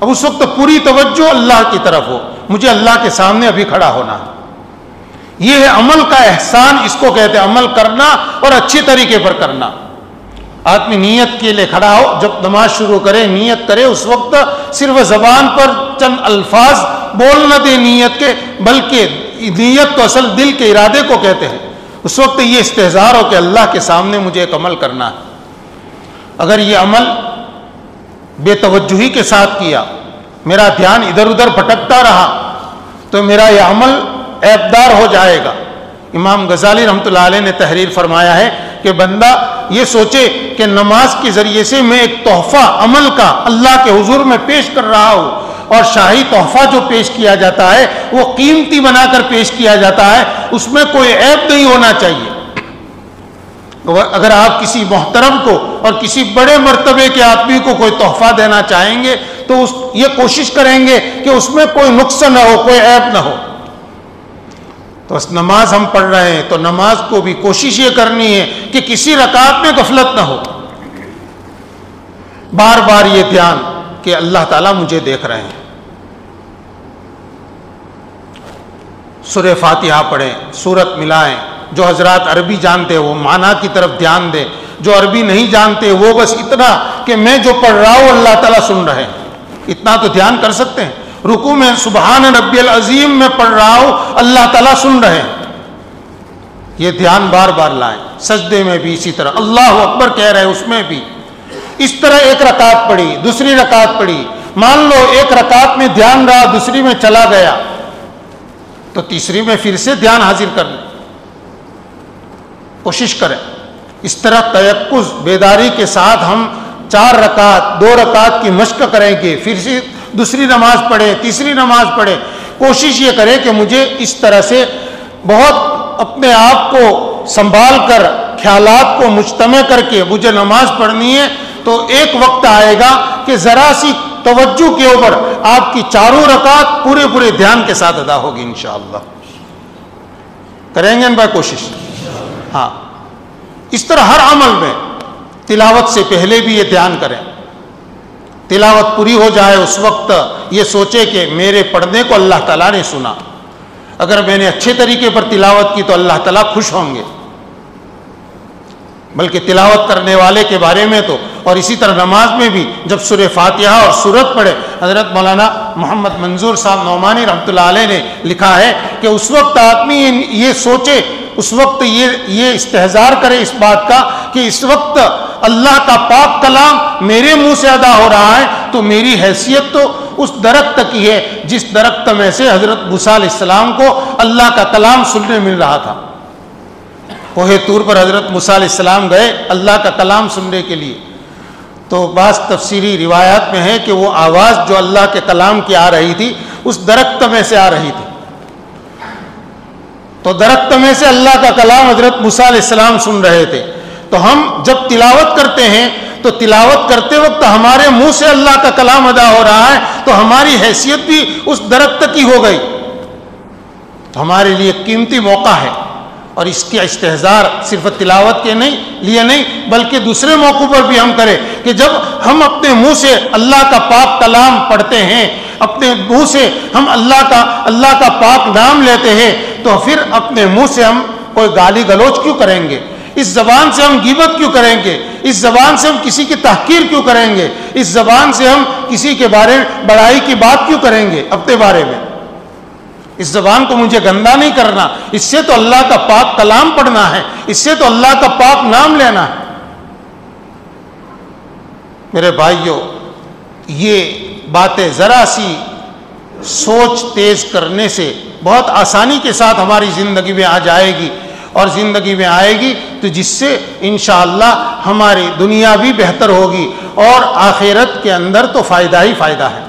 اب اس وقت پوری توجہ اللہ کی طرف ہو، مجھے اللہ کے سامنے ابھی کھڑا ہونا. یہ ہے عمل کا احسان، اس کو کہتے ہیں عمل کرنا اور اچھے طریقے پر کرنا. آدمی نیت کے لیے کھڑا ہو، جب نماز شروع کرے نیت کرے، اس وقت صرف زبان پر چند الفاظ بول نہ دے نیت کے، بلکہ نیت تو اصل دل کے ارادے کو کہتے ہیں. اس وقت یہ استحضار ہو کہ اللہ کے سامنے مجھے ایک عمل کرنا ہے. اگر یہ عمل بے توجہی کے ساتھ کیا، میرا دھیان ادھر ادھر بھٹکتا رہا، تو میرا یہ عمل عیبدار ہو جائے گا. امام غزالی رحمۃ اللہ علیہ نے تحریر فرمایا ہے کہ کہ بندہ یہ سوچے کہ نماز کے ذریعے سے میں ایک تحفہ عمل کا اللہ کے حضور میں پیش کر رہا ہوں، اور شاہی تحفہ جو پیش کیا جاتا ہے وہ قیمتی بنا کر پیش کیا جاتا ہے، اس میں کوئی عیب نہیں ہونا چاہیے۔ اگر آپ کسی محترم کو اور کسی بڑے مرتبے کے آدمی کو کوئی تحفہ دینا چاہیں گے تو یہ کوشش کریں گے کہ اس میں کوئی نقص نہ ہو، کوئی عیب نہ ہو۔ تو بس نماز ہم پڑھ رہے ہیں تو نماز کو بھی کوشش یہ کرنی ہے کہ کسی رکعت میں غفلت نہ ہو، بار بار یہ دھیان کہ اللہ تعالیٰ مجھے دیکھ رہے ہیں۔ سورہ فاتحہ پڑھیں، سورت ملائیں، جو حضرات عربی جانتے ہیں وہ معنی کی طرف دھیان دیں، جو عربی نہیں جانتے وہ بس اتنا کہ میں جو پڑھ رہا ہوں اللہ تعالیٰ سن رہے ہیں، اتنا تو دھیان کر سکتے ہیں۔ رکوع میں سبحان ربی العظیم میں پڑھ رہا ہوں اللہ تعالیٰ سن رہے ہیں، یہ دھیان بار بار لائیں۔ سجدے میں بھی اسی طرح اللہ اکبر کہہ رہے ہیں، اس میں بھی اس طرح۔ ایک رکعت پڑھی، دوسری رکعت پڑھی، مان لو ایک رکعت میں دھیان رہا، دوسری میں چلا گیا تو تیسری میں پھر سے دھیان حاضر کر لیں، کوشش کریں۔ اس طرح تیقظ بیداری کے ساتھ ہم 4 رکعت 2 رکعت کی مشق کریں گے، پھر سے دوسری نماز پڑھیں، تیسری نماز پڑھیں۔ کوشش یہ کریں کہ مجھے اس طرح سے بہت اپنے آپ کو سنبھال کر، خیالات کو مجتمع کر کے مجھے نماز پڑھنی ہے، تو ایک وقت آئے گا کہ ذرا سی توجہ کے اوپر آپ کی 4 رکعت پورے دھیان کے ساتھ ادا ہوگی انشاءاللہ۔ کریں گے بھائی کوشش؟ ہاں، اس طرح ہر عمل میں تلاوت سے پہلے بھی یہ دھیان کریں، تلاوت پوری ہو جائے اس وقت یہ سوچے کہ میرے پڑھنے کو اللہ تعالیٰ نے سنا، اگر میں نے اچھے طریقے پر تلاوت کی تو اللہ تعالیٰ خوش ہوں گے۔ بلکہ تلاوت کرنے والے کے بارے میں تو، اور اسی طرح نماز میں بھی جب سورہ فاتحہ اور سورت پڑھے، حضرت مولانا محمد منظور صاحب نعمانی رحمۃ اللہ علیہ نے لکھا ہے کہ اس وقت آدمی یہ سوچے، اس وقت یہ استحضار کرے اس بات کا کہ اس وقت اللہ کا پاک کلام میرے منہ سے ادا ہو رہا ہے، تو میری حیثیت تو اس درخت کی ہے جس درخت میں سے حضرت موسیٰ علیہ السلام کو اللہ کا کلام سننے مل رہا تھا۔ کوہ طور پر حضرت موسیٰ علیہ السلام گئے اللہ کا کلام سننے کے لیے، تو بعض تفسیری روایات میں ہے کہ وہ آواز جو اللہ کے کلام کی آ رہی تھی اس درخت میں سے آ رہی تھی، تو درخت میں سے اللہ کا کلام حضرت موسیٰ علیہ السلام سن رہے تھے۔ تو ہم جب تلاوت کرتے ہیں تو تلاوت کرتے وقت ہمارے منہ سے اللہ کا کلام ادا ہو رہا ہے، تو ہماری حیثیت بھی اس درخت کی ہو گئی، تو ہمارے لیے قیمتی موقع ہے۔ اور اس کے استحضار صرف تلاوت کے لیے نہیں بلکہ دوسرے موقعوں پر بھی ہم کریں کہ جب ہم اپنے منہ سے اللہ کا پاک کلام پڑھتے ہیں، اپنے منہ سے ہم اللہ کا پاک نام لیتے ہیں، تو پھر اپنے منہ سے ہم کوئی گالی گلوچ کیوں کریں گے؟ اس زبان سے ہم غیبت کیوں کریں گے؟ اس زبان سے ہم کسی کی تحقیر کیوں کریں گے؟ اس زبان سے ہم کسی کے بارے میں بڑائی کی بات کیوں کریں گے اپنے بارے میں؟ اس زبان کو مجھے گندا نہیں کرنا، اس سے تو اللہ کا پاک کلام پڑھنا ہے، اس سے تو اللہ کا پاک نام لینا ہے۔ میرے بھائیوں، یہ باتیں ذرا سی سوچ تیز کرنے سے بہت آسانی کے ساتھ ہماری زندگی میں آ جائے گی، اور زندگی میں آئے گی تو جس سے انشاءاللہ ہماری دنیا بھی بہتر ہوگی اور آخرت کے اندر تو فائدہ ہی فائدہ ہے۔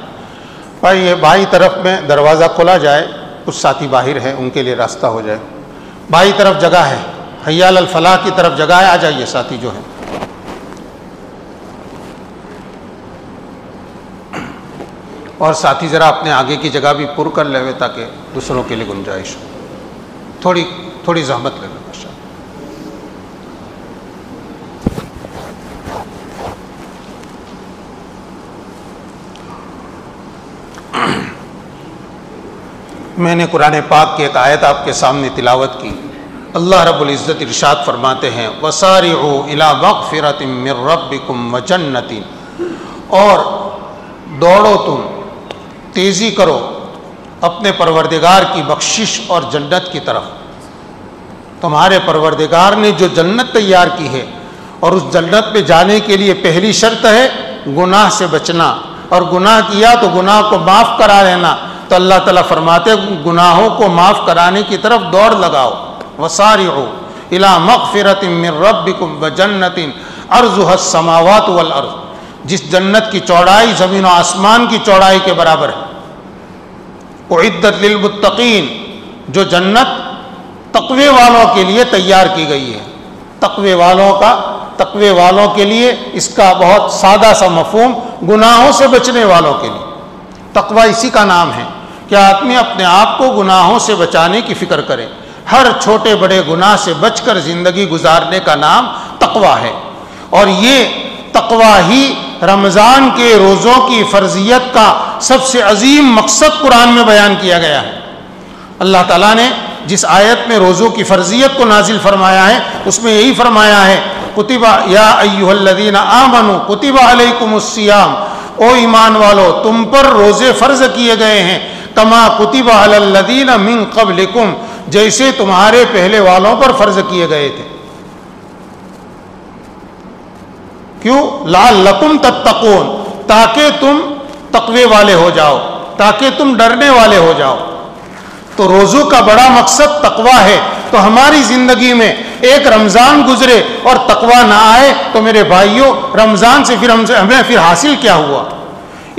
بھائی یہ بائیں طرف میں دروازہ کھولا جائے، کچھ ساتھی باہر ہیں ان کے لیے راستہ ہو جائے، بائیں طرف جگہ ہے، حی علی الفلاح کی طرف جگہ ہے، آ جائیے ساتھی جو ہے۔ اور ساتھی ذرا اپنے آگے کی جگہ بھی پر کر لے تاکہ دوسروں کے لیے گنجائش ہو، تھوڑی زحمت لے لیں۔ میں نے قرآن پاک کی ایک آیت آپ کے سامنے تلاوت کی۔ اللہ رب العزت ارشاد فرماتے ہیں وَسَارِعُوا إِلَىٰ مَغْفِرَةٍ مِّن رَّبِّكُمْ وَجَنَّةٍ، اور دوڑو تم، تیزی کرو اپنے پروردگار کی بخشش اور جنت کی طرف۔ تمہارے پروردگار نے جو جنت تیار کی ہے، اور اس جنت میں جانے کے لیے پہلی شرط ہے گناہ سے بچنا، اور گناہ کیا تو گناہ کو معاف کرا لینا۔ تو اللہ تعالیٰ فرماتے گناہوں کو معاف کرانے کی طرف دوڑ لگاؤ۔ وسارعوا الی مغفرۃ من ربکم وجنۃ عرضها السماوات والارض، جس جنت کی چوڑائی زمین و آسمان کی چوڑائی کے برابر ہے. اعدت للمتقین، جو جنت تقوی والوں کے لیے تیار کی گئی ہے. تقوی والوں کے لیے اس کا بہت سادہ سا مفہوم، گناہوں سے بچنے والوں کے لیے. تقوی اسی کا نام ہے کہ آدمی اپنے آپ کو گناہوں سے بچانے کی فکر کرے. ہر چھوٹے بڑے گناہ سے بچ کر زندگی گزارنے کا نام تقوی ہے. اور یہ تقوی ہی رمضان کے روزوں کی فرضیت کا سب سے عظیم مقصد قرآن میں بیان کیا گیا ہے. اللہ تعالیٰ نے جس آیت میں روزوں کی فرضیت کو نازل فرمایا ہے اس میں یہی فرمایا ہے، کتب یا ایھا الذین آمنوا کتب علیکم الصیام، او ایمان والو تم پر روزے فرض کیے گئے ہیں، کما کتب علی الذین من قبلکم، جیسے تمہارے پہلے والوں پر فرض کیے گئے تھے. کیوں؟ لعلکم تتقون، تاکہ تم تقوی والے ہو جاؤ، تاکہ تم ڈرنے والے ہو جاؤ. تو روزوں کا بڑا مقصد تقوی ہے. تو ہماری زندگی میں ایک رمضان گزرے اور تقوی نہ آئے تو میرے بھائیوں رمضان سے ہمیں پھر حاصل کیا ہوا؟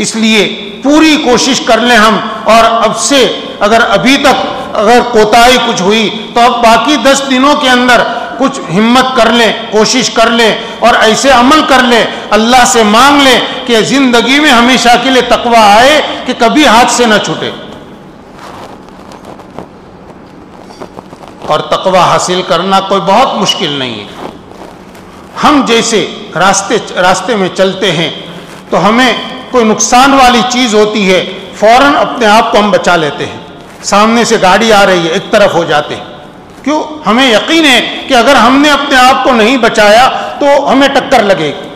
اس لیے پوری کوشش کر لیں ہم، اور اب سے اگر ابھی تک اگر کوتاہی کچھ ہوئی تو اب باقی 10 دنوں کے اندر کچھ ہمت کر لیں، کوشش کر لیں اور ایسے عمل کر لیں، اللہ سے مانگ لیں کہ زندگی میں ہمیشہ کے لیے تقوی آئے کہ کبھی ہاتھ سے نہ چھوٹے. اور تقوی حاصل کرنا کوئی بہت مشکل نہیں ہے. ہم جیسے راستے میں چلتے ہیں تو ہمیں کوئی نقصان والی چیز ہوتی ہے، فوراً اپنے آپ کو ہم بچا لیتے ہیں. سامنے سے گاڑی آ رہی ہے، ایک طرف ہو جاتے ہیں. کیوں؟ ہمیں یقین ہے کہ اگر ہم نے اپنے آپ کو نہیں بچایا تو ہمیں ٹکر لگے گی،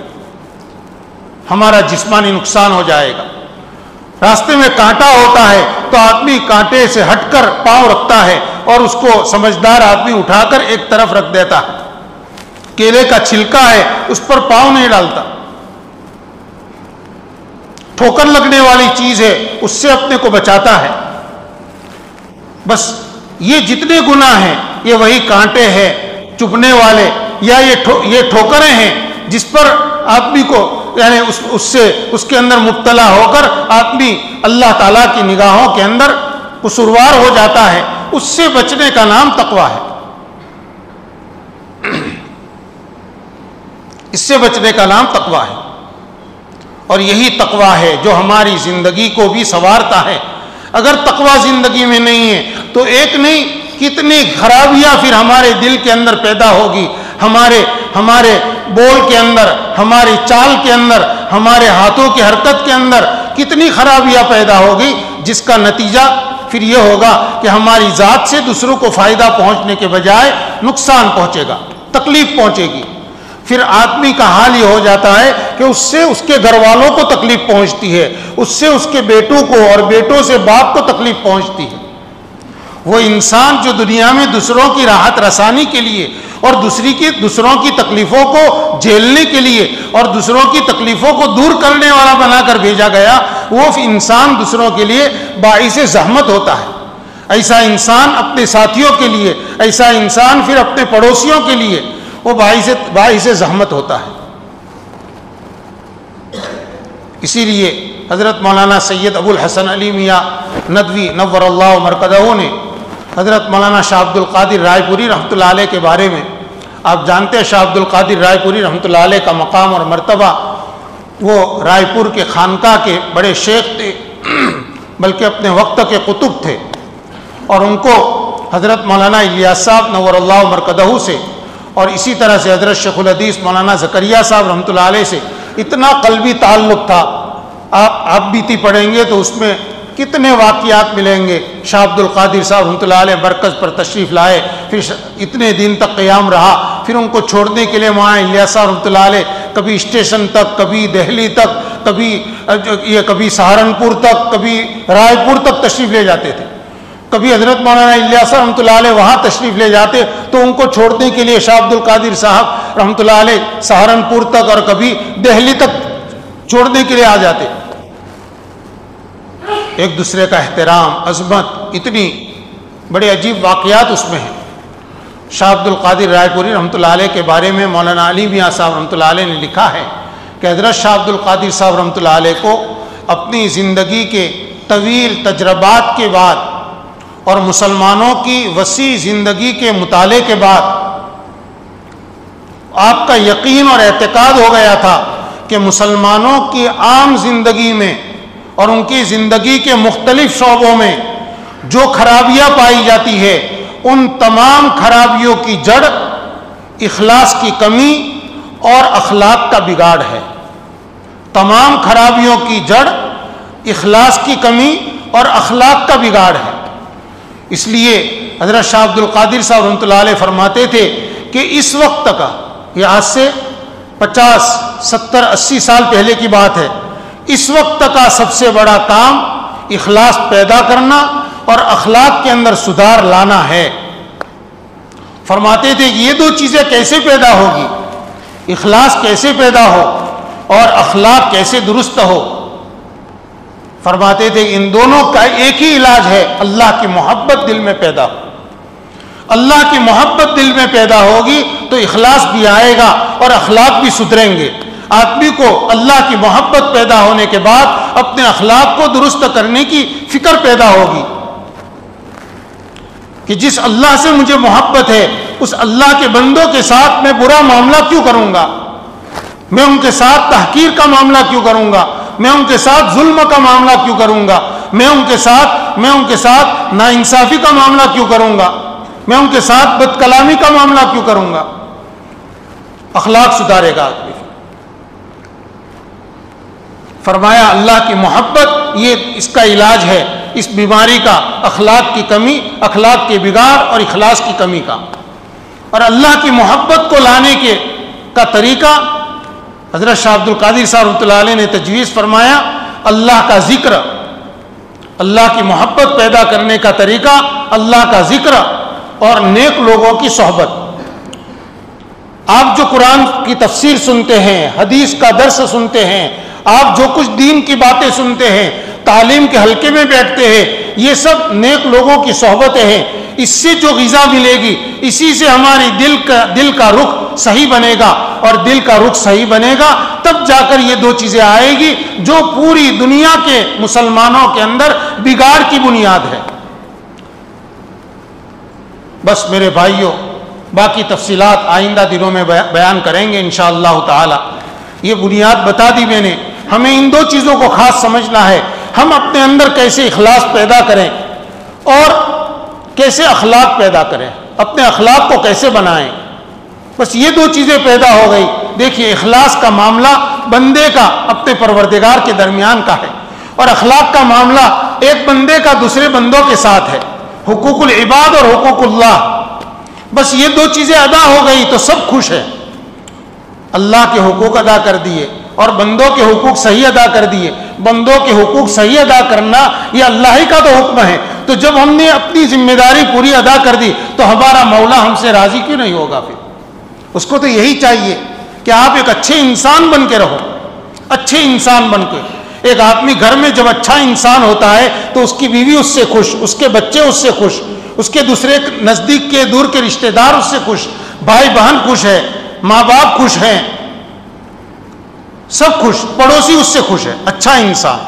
ہمارا جسمانی نقصان ہو جائے گا. راستے میں کانٹا ہوتا ہے تو آدمی کانٹے سے ہٹ کر پاؤں رکھتا ہے اور اس کو سمجھدار آدمی اٹھا کر ایک طرف رکھ دیتا ہے. کیلے کا چھلکا ہے اس پر پاؤں نہیں ڈالتا. ٹھوکر لگنے والی چیز ہے اس سے اپنے کو بچاتا ہے. بس یہ جتنے گناہ ہیں یہ وہی کانٹے ہیں چبھنے والے، یا یہ ٹھوکریں ہیں جس پر آدمی کو یعنی اس کے اندر مبتلا ہو کر آدمی اللہ تعالیٰ کی نگاہوں کے اندر قصوروار ہو جاتا ہے. اس سے بچنے کا نام تقوی ہے. اس سے بچنے کا نام تقوی ہے. اور یہی تقوی ہے جو ہماری زندگی کو بھی سنوارتا ہے. اگر تقوی زندگی میں نہیں ہے تو ایک نہیں کتنی خرابیاں پھر ہمارے دل کے اندر پیدا ہوگی، ہمارے بول کے اندر، ہماری چال کے اندر، ہمارے ہاتھوں کی حرکت کے اندر کتنی خرابیاں پیدا ہوگی، جس کا نتیجہ پھر یہ ہوگا کہ ہماری ذات سے دوسروں کو فائدہ پہنچنے کے بجائے نقصان پہنچے گا، تکلیف پہنچے گی. پھر آدمی کا حال یہ ہو جاتا ہے کہ اس سے اس کے گھر والوں کو تکلیف پہنچتی ہے، اس سے اس کے بیٹوں کو اور بیٹوں سے باپ کو تکلیف پہنچتی ہے. وہ انسان جو دنیا میں دوسروں کی راحت رسانی کے لیے اور دوسروں کی تکلیفوں کو جھیلنے کے لیے اور دوسروں کی تکلیفوں کو دور کرنے والا بنا کر بھیجا گیا، وہ انسان دوسروں کے لیے باعث زحمت ہوتا ہے. ایسا انسان اپنے ساتھیوں کے لیے، ایسا انسان پھر اپنے پڑوسیوں کے لیے وہ باعث زحمت ہوتا ہے. اسی لیے حضرت مولانا سید ابو الحسن علی میاں ندوی نور اللہ مرکزہ نے حضرت مولانا شاہ عبد القادر رائے پوری رحمۃ اللہ علیہ کے بارے میں، آپ جانتے ہیں شاہ عبد القادر رائے پوری رحمۃ اللہ علیہ کا مقام اور مرتبہ، وہ رائے پور کے خانقاہ کے بڑے شیخ تھے، بلکہ اپنے وقت کے قطب تھے. اور ان کو حضرت مولانا الیاس صاحب نور اللہ مرکزہ سے اور اسی طرح سے حضرت شیخ الحدیث مولانا زکریا صاحب رحمۃ اللہ علیہ سے اتنا قلبی تعلق تھا. آپ بیتی پڑھیں گے تو اس میں کتنے واقعات ملیں گے. شاہ عبد القادر صاحب رحمۃ اللہ علیہ مرکز پر تشریف لائے، پھر اتنے دن تک قیام رہا، پھر ان کو چھوڑنے کے لیے مولانا الیاس صاحب رحمۃ اللہ علیہ کبھی اسٹیشن تک، کبھی دہلی تک، کبھی سہارنپور تک، کبھی رائے پور تک تشریف لے جاتے تھے. کبھی حضرت مولانا الیاس رحمۃ اللہ علیہ وہاں تشریف لے جاتے تو ان کو چھوڑنے کے لیے شاہ عبد القادر صاحب رحمۃ اللہ علیہ سہارنپور تک اور کبھی دہلی تک چھوڑنے کے لیے آ جاتے. ایک دوسرے کا احترام، عظمت، اتنی بڑے عجیب واقعات اس میں ہیں. شاہ عبد القادر رائے پوری رحمۃ اللہ علیہ کے بارے میں مولانا علی میاں صاحب رحمۃ اللہ علیہ نے لکھا ہے کہ حضرت شاہ عبد القادر صاحب رحمۃ اللہ علیہ کو اپنی زندگی کے طویل تجربات کے بعد اور مسلمانوں کی وسیع زندگی کے مطالعے کے بعد آپ کا یقین اور اعتقاد ہو گیا تھا کہ مسلمانوں کی عام زندگی میں اور ان کی زندگی کے مختلف شعبوں میں جو خرابیاں پائی جاتی ہے ان تمام خرابیوں کی جڑ اخلاص کی کمی اور اخلاق کا بگاڑ ہے. تمام خرابیوں کی جڑ اخلاص کی کمی اور اخلاق کا بگاڑ ہے. اس لیے حضرت شاہ عبد القادر صاحب رحمۃ اللہ علیہ فرماتے تھے کہ اس وقت کا، یہ آج سے 50 70 80 سال پہلے کی بات ہے، اس وقت کا سب سے بڑا کام اخلاص پیدا کرنا اور اخلاق کے اندر سدھار لانا ہے. فرماتے تھے کہ یہ دو چیزیں کیسے پیدا ہوگی، اخلاص کیسے پیدا ہو اور اخلاق کیسے درست ہو. فرماتے تھے کہ ان دونوں کا ایک ہی علاج ہے، اللہ کی محبت دل میں پیدا ہو. اللہ کی محبت دل میں پیدا ہوگی تو اخلاص بھی آئے گا اور اخلاق بھی سدھریں گے. آدمی کو اللہ کی محبت پیدا ہونے کے بعد اپنے اخلاق کو درست کرنے کی فکر پیدا ہوگی کہ جس اللہ سے مجھے محبت ہے اس اللہ کے بندوں کے ساتھ میں برا معاملہ کیوں کروں گا، میں ان کے ساتھ تحقیر کا معاملہ کیوں کروں گا، میں ان کے ساتھ ظلم کا معاملہ کیوں کروں گا، میں ان کے ساتھ ناانصافی کا معاملہ کیوں کروں گا، میں ان کے ساتھ بد کلامی کا معاملہ کیوں کروں گا. اخلاق سدھارے گا آدمی. فرمایا اللہ کی محبت یہ اس کا علاج ہے، اس بیماری کا، اخلاق کی کمی، اخلاق کے بگاڑ اور اخلاص کی کمی کا. اور اللہ کی محبت کو لانے کا طریقہ حضرت شاہ عبد القادر صاحب رحمۃ اللہ علیہ نے تجویز فرمایا اللہ کا ذکر. اللہ کی محبت پیدا کرنے کا طریقہ اللہ کا ذکر اور نیک لوگوں کی صحبت. آپ جو قرآن کی تفسیر سنتے ہیں، حدیث کا درس سنتے ہیں، آپ جو کچھ دین کی باتیں سنتے ہیں، تعلیم کے حلقے میں بیٹھتے ہیں، یہ سب نیک لوگوں کی صحبتیں ہیں. اس سے جو غذا ملے گی اسی سے ہماری دل کا رخ صحیح بنے گا، اور دل کا رخ صحیح بنے گا تب جا کر یہ دو چیزیں آئے گی جو پوری دنیا کے مسلمانوں کے اندر بگاڑ کی بنیاد ہے. بس میرے بھائیوں، باقی تفصیلات آئندہ دنوں میں بیان کریں گے انشاءاللہ تعالی. یہ بنیاد بتا دی میں نے. ہمیں ان دو چیزوں کو خاص سمجھنا ہے. ہم اپنے اندر کیسے اخلاص پیدا کریں اور کیسے اخلاق پیدا کریں، اپنے اخلاق کو کیسے بنائیں. بس یہ دو چیزیں پیدا ہو گئی. دیکھیے اخلاص کا معاملہ بندے کا اپنے پروردگار کے درمیان کا ہے، اور اخلاق کا معاملہ ایک بندے کا دوسرے بندوں کے ساتھ ہے. حقوق العباد اور حقوق اللہ. بس یہ دو چیزیں ادا ہو گئی تو سب خوش ہیں. اللہ کے حقوق ادا کر دیے اور بندوں کے حقوق صحیح ادا کر دیے. بندوں کے حقوق صحیح ادا کرنا یہ اللہ ہی کا تو حکم ہے. تو جب ہم نے اپنی ذمہ داری پوری ادا کر دی تو ہمارا مولا ہم سے راضی کیوں نہیں ہوگا؟ پھر اس کو تو یہی چاہیے کہ آپ ایک اچھے انسان بن کے رہو. اچھے انسان بن کے ایک آدمی گھر میں جب اچھا انسان ہوتا ہے تو اس کی بیوی اس سے خوش، اس کے بچے اس سے خوش، اس کے دوسرے نزدیک کے دور کے رشتہ دار اس سے خوش، بھائی بہن خوش ہے، ماں باپ خوش ہیں، سب خوش، پڑوسی اس سے خوش ہے. اچھا انسان.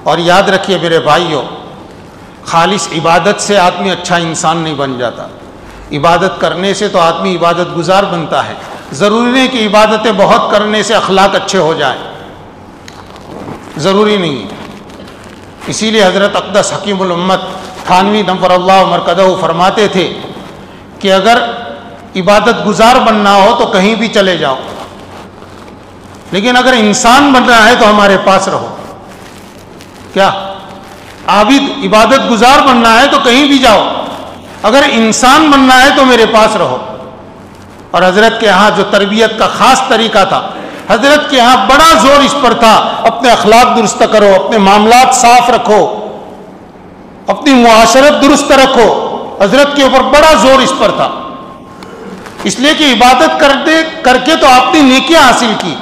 اور یاد رکھیے میرے بھائیوں، خالص عبادت سے آدمی اچھا انسان نہیں بن جاتا. عبادت کرنے سے تو آدمی عبادت گزار بنتا ہے. ضروری نہیں کہ عبادتیں بہت کرنے سے اخلاق اچھے ہو جائیں، ضروری نہیں. اسی لیے حضرت اقدس حکیم الامت تھانوی نور اللہ مرکزہ فرماتے تھے کہ اگر عبادت گزار بننا ہو تو کہیں بھی چلے جاؤ، لیکن اگر انسان بننا ہے تو ہمارے پاس رہو. کیا عابد عبادت گزار بننا ہے تو کہیں بھی جاؤ، اگر انسان بننا ہے تو میرے پاس رہو. اور حضرت کے ہاں جو تربیت کا خاص طریقہ تھا، حضرت کے ہاں بڑا زور اس پر تھا اپنے اخلاق درست کرو، اپنے معاملات صاف رکھو، اپنی معاشرت درست رکھو. حضرت کے اوپر بڑا زور اس پر تھا، اس لیے کہ عبادت کر کے تو آپ نے نیکیاں حاصل کی،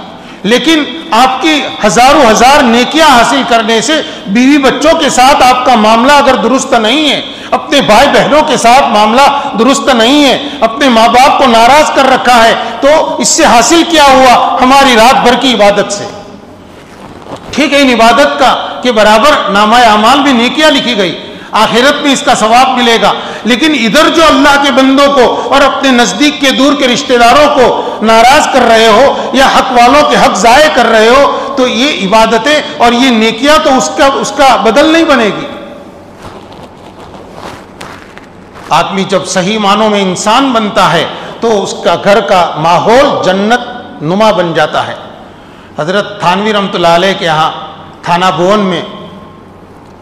لیکن آپ کی ہزاروں ہزار نیکیاں حاصل کرنے سے بیوی بچوں کے ساتھ آپ کا معاملہ اگر درست نہیں ہے، اپنے بھائی بہنوں کے ساتھ معاملہ درست نہیں ہے، اپنے ماں باپ کو ناراض کر رکھا ہے، تو اس سے حاصل کیا ہوا؟ ہماری رات بھر کی عبادت سے۔ ٹھیک ہے، ان عبادت کا کے برابر نامہ اعمال میں نیکیاں لکھی گئی، آخرت میں اس کا ثواب ملے گا، لیکن ادھر جو اللہ کے بندوں کو اور اپنے نزدیک کے دور کے رشتہ داروں کو ناراض کر رہے ہو یا حق والوں کے حق ضائع کر رہے ہو، تو یہ عبادتیں اور یہ نیکیاں تو اس کا بدل نہیں بنے گی۔ آدمی جب صحیح معنوں میں انسان بنتا ہے تو اس کا گھر کا ماحول جنت نما بن جاتا ہے۔ حضرت تھانوی رحمۃ اللہ علیہ کے یہاں تھانہ بھون میں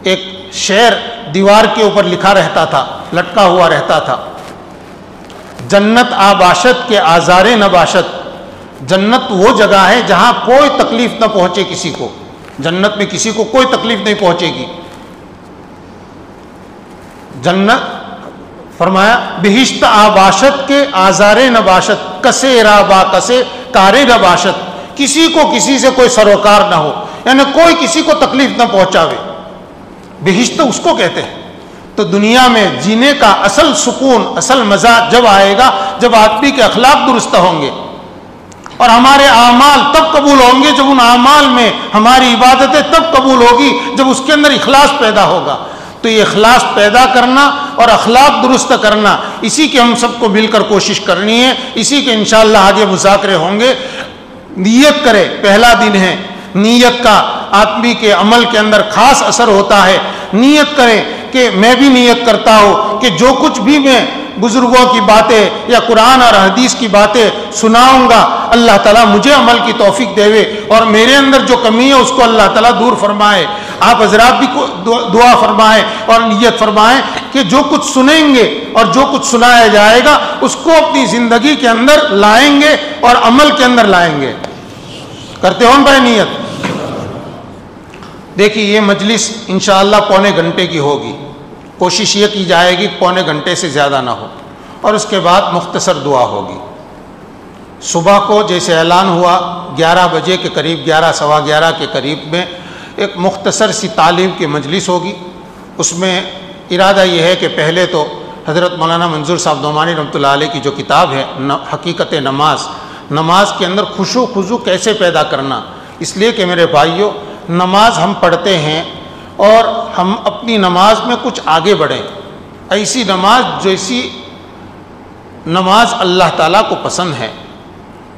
ایک شعر دیوار کے اوپر لکھا رہتا تھا، لٹکا ہوا رہتا تھا، جنت آباشت کے آزارے نہ باشد۔ جنت وہ جگہ ہے جہاں کوئی تکلیف نہ پہنچے کسی کو، جنت میں کسی کو کوئی تکلیف نہیں پہنچے گی۔ جنت فرمایا بہشت آباشت کے آزارے نہ باشد، کسے را با کسے کارے نہ باشد، کسی کو کسی سے کوئی سروکار نہ ہو، یعنی کوئی کسی کو تکلیف نہ پہنچاوے۔ بہشت اس کو کہتے ہیں۔ تو دنیا میں جینے کا اصل سکون، اصل مزہ جب آئے گا جب آدمی کے اخلاق درست ہوں گے، اور ہمارے اعمال تب قبول ہوں گے جب ان اعمال میں ہماری عبادتیں تب قبول ہوگی جب اس کے اندر اخلاص پیدا ہوگا۔ تو یہ اخلاص پیدا کرنا اور اخلاق درست کرنا، اسی کی ہم سب کو مل کر کوشش کرنی ہے، اسی کے انشاءاللہ آگے مذاکرے ہوں گے۔ نیت کرے، پہلا دن ہے، نیت کا آدمی کے عمل کے اندر خاص اثر ہوتا ہے۔ نیت کرے کہ میں بھی نیت کرتا ہوں کہ جو کچھ بھی میں بزرگوں کی باتیں یا قرآن اور حدیث کی باتیں سناؤں گا، اللہ تعالیٰ مجھے عمل کی توفیق دے اور میرے اندر جو کمی ہے اس کو اللہ تعالیٰ دور فرمائے۔ آپ حضرات بھی دعا فرمائیں اور نیت فرمائیں کہ جو کچھ سنیں گے اور جو کچھ سنایا جائے گا اس کو اپنی زندگی کے اندر لائیں گے اور عمل کے اندر لائیں گے۔ کرتے ہوں بھائی نیت؟ دیکھیے یہ مجلس انشاءاللہ پونے گھنٹے کی ہوگی، کوشش یہ کی جائے گی پونے گھنٹے سے زیادہ نہ ہو، اور اس کے بعد مختصر دعا ہوگی۔ صبح کو جیسے اعلان ہوا 11 بجے کے قریب، 11 سوا 11 کے قریب میں ایک مختصر سی تعلیم کی مجلس ہوگی۔ اس میں ارادہ یہ ہے کہ پہلے تو حضرت مولانا منظور صاحب نعمانی رحمۃ اللہ علیہ کی جو کتاب ہے حقیقت نماز، نماز کے اندر خشوع خضوع کیسے پیدا کرنا، اس لیے کہ میرے بھائیوں نماز ہم پڑھتے ہیں اور ہم اپنی نماز میں کچھ آگے بڑھیں، ایسی نماز جیسی نماز اللہ تعالیٰ کو پسند ہے،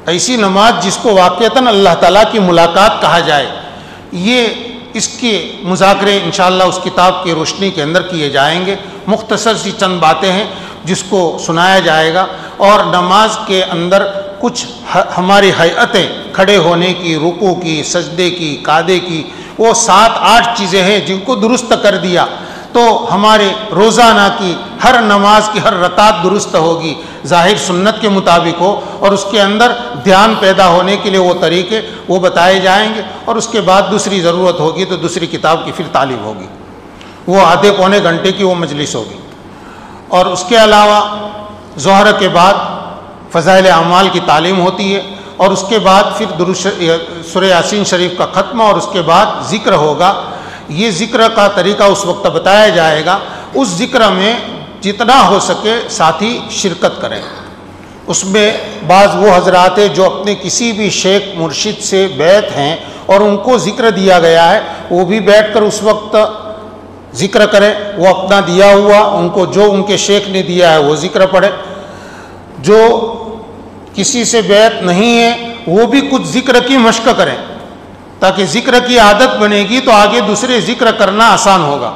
ایسی نماز جس کو واقعتاً اللہ تعالیٰ کی ملاقات کہا جائے، یہ اس کے مذاکرے انشاءاللہ اس کتاب کی روشنی کے اندر کیے جائیں گے۔ مختصر سی چند باتیں ہیں جس کو سنایا جائے گا، اور نماز کے اندر کچھ ہماری ہیئتیں، کھڑے ہونے کی، رکوع کی، سجدے کی، قعدے کی، وہ 7-8 چیزیں ہیں جن کو درست کر دیا تو ہمارے روزانہ کی ہر نماز کی ہر رکعت درست ہوگی، ظاہر سنت کے مطابق ہو، اور اس کے اندر دھیان پیدا ہونے کے لیے وہ طریقے وہ بتائے جائیں گے۔ اور اس کے بعد دوسری ضرورت ہوگی تو دوسری کتاب کی پھر تعلیم ہوگی، وہ آدھے پونے گھنٹے کی وہ مجلس ہوگی۔ اور اس کے علاوہ ظہر کے بعد فضائل اعمال کی تعلیم ہوتی ہے، اور اس کے بعد پھر سورہ یاسین شریف کا ختم، اور اس کے بعد ذکر ہوگا۔ یہ ذکر کا طریقہ اس وقت بتایا جائے گا، اس ذکر میں جتنا ہو سکے ساتھی شرکت کریں۔ اس میں بعض وہ حضرات ہیں جو اپنے کسی بھی شیخ مرشد سے بیعت ہیں اور ان کو ذکر دیا گیا ہے، وہ بھی بیٹھ کر اس وقت ذکر کریں، وہ اپنا دیا ہوا ان کو جو ان کے شیخ نے دیا ہے وہ ذکر پڑھیں۔ جو کسی سے بیعت نہیں ہے وہ بھی کچھ ذکر کی مشق کریں، تاکہ ذکر کی عادت بنے گی تو آگے دوسرے ذکر کرنا آسان ہوگا،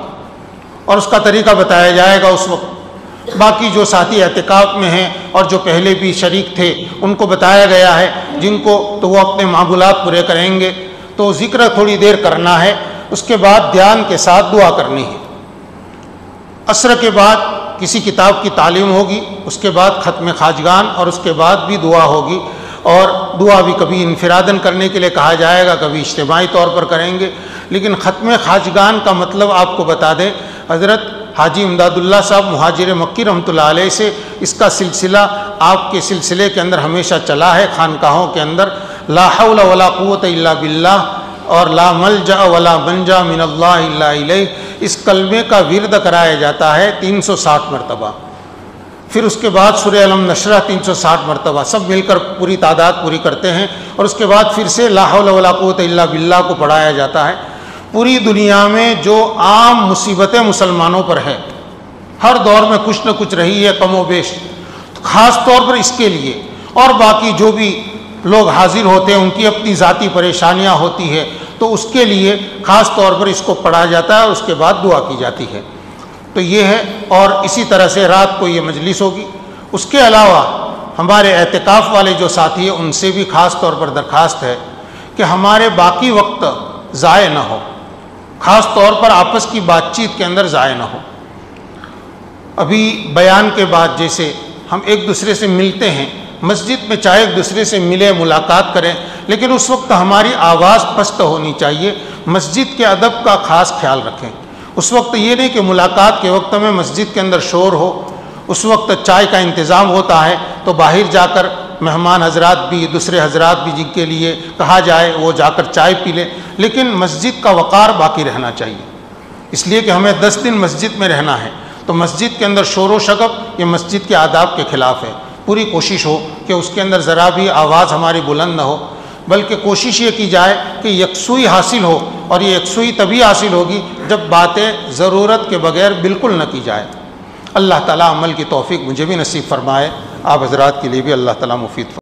اور اس کا طریقہ بتایا جائے گا اس وقت۔ باقی جو ساتھی اعتکاف میں ہیں اور جو پہلے بھی شریک تھے ان کو بتایا گیا ہے، جن کو تو وہ اپنے معمولات پورے کریں گے، تو ذکر تھوڑی دیر کرنا ہے، اس کے بعد دھیان کے ساتھ دعا کرنی ہے۔ عصر کے بعد کسی کتاب کی تعلیم ہوگی، اس کے بعد ختم خواجگان، اور اس کے بعد بھی دعا ہوگی، اور دعا بھی کبھی انفراداً کرنے کے لیے کہا جائے گا، کبھی اجتماعی طور پر کریں گے۔ لیکن ختم خواجگان کا مطلب آپ کو بتا دیں، حضرت حاجی امداد اللہ صاحب مہاجر مکی رحمۃ اللہ علیہ سے اس کا سلسلہ آپ کے سلسلے کے اندر ہمیشہ چلا ہے، خانقاہوں کے اندر لا حول ولا قوت الا باللہ اور لا ملجا ولا منجا من اللہ الا الیہ، اس کلمے کا ورد کرایا جاتا ہے 360 مرتبہ۔ پھر اس کے بعد سورہ الم نشرہ 360 مرتبہ، سب مل کر پوری تعداد پوری کرتے ہیں، اور اس کے بعد پھر سے لا حول ولا قوت الا باللہ کو پڑھایا جاتا ہے۔ پوری دنیا میں جو عام مصیبتیں مسلمانوں پر ہے، ہر دور میں کچھ نہ کچھ رہی ہے کم و بیش، خاص طور پر اس کے لیے، اور باقی جو بھی لوگ حاضر ہوتے ہیں ان کی اپنی ذاتی پریشانیاں ہوتی ہے، تو اس کے لیے خاص طور پر اس کو پڑھا جاتا ہے اور اس کے بعد دعا کی جاتی ہے۔ تو یہ ہے، اور اسی طرح سے رات کو یہ مجلس ہوگی۔ اس کے علاوہ ہمارے اعتکاف والے جو ساتھی ہیں ان سے بھی خاص طور پر درخواست ہے کہ ہمارے باقی وقت ضائع نہ ہو، خاص طور پر آپس کی بات چیت کے اندر ضائع نہ ہو۔ ابھی بیان کے بعد جیسے ہم ایک دوسرے سے ملتے ہیں مسجد میں، چاہے ایک دوسرے سے ملے ملاقات کریں، لیکن اس وقت ہماری آواز پست ہونی چاہیے، مسجد کے ادب کا خاص خیال رکھیں۔ اس وقت یہ نہیں کہ ملاقات کے وقت میں مسجد کے اندر شور ہو، اس وقت چائے کا انتظام ہوتا ہے تو باہر جا کر مہمان حضرات بھی، دوسرے حضرات بھی جن کے لیے کہا جائے وہ جا کر چائے پی لیں، لیکن مسجد کا وقار باقی رہنا چاہیے، اس لیے کہ ہمیں 10 دن مسجد میں رہنا ہے۔ تو مسجد کے اندر شور و شغب یہ مسجد کے آداب کے خلاف ہے۔ پوری کوشش ہو کہ اس کے اندر ذرا بھی آواز ہماری بلند نہ ہو، بلکہ کوشش یہ کی جائے کہ یکسوئی حاصل ہو، اور یہ یکسوئی تبھی حاصل ہوگی جب باتیں ضرورت کے بغیر بالکل نہ کی جائے۔ اللہ تعالیٰ عمل کی توفیق مجھے بھی نصیب فرمائے، آپ حضرات کے لیے بھی اللہ تعالیٰ مفید فرمائے۔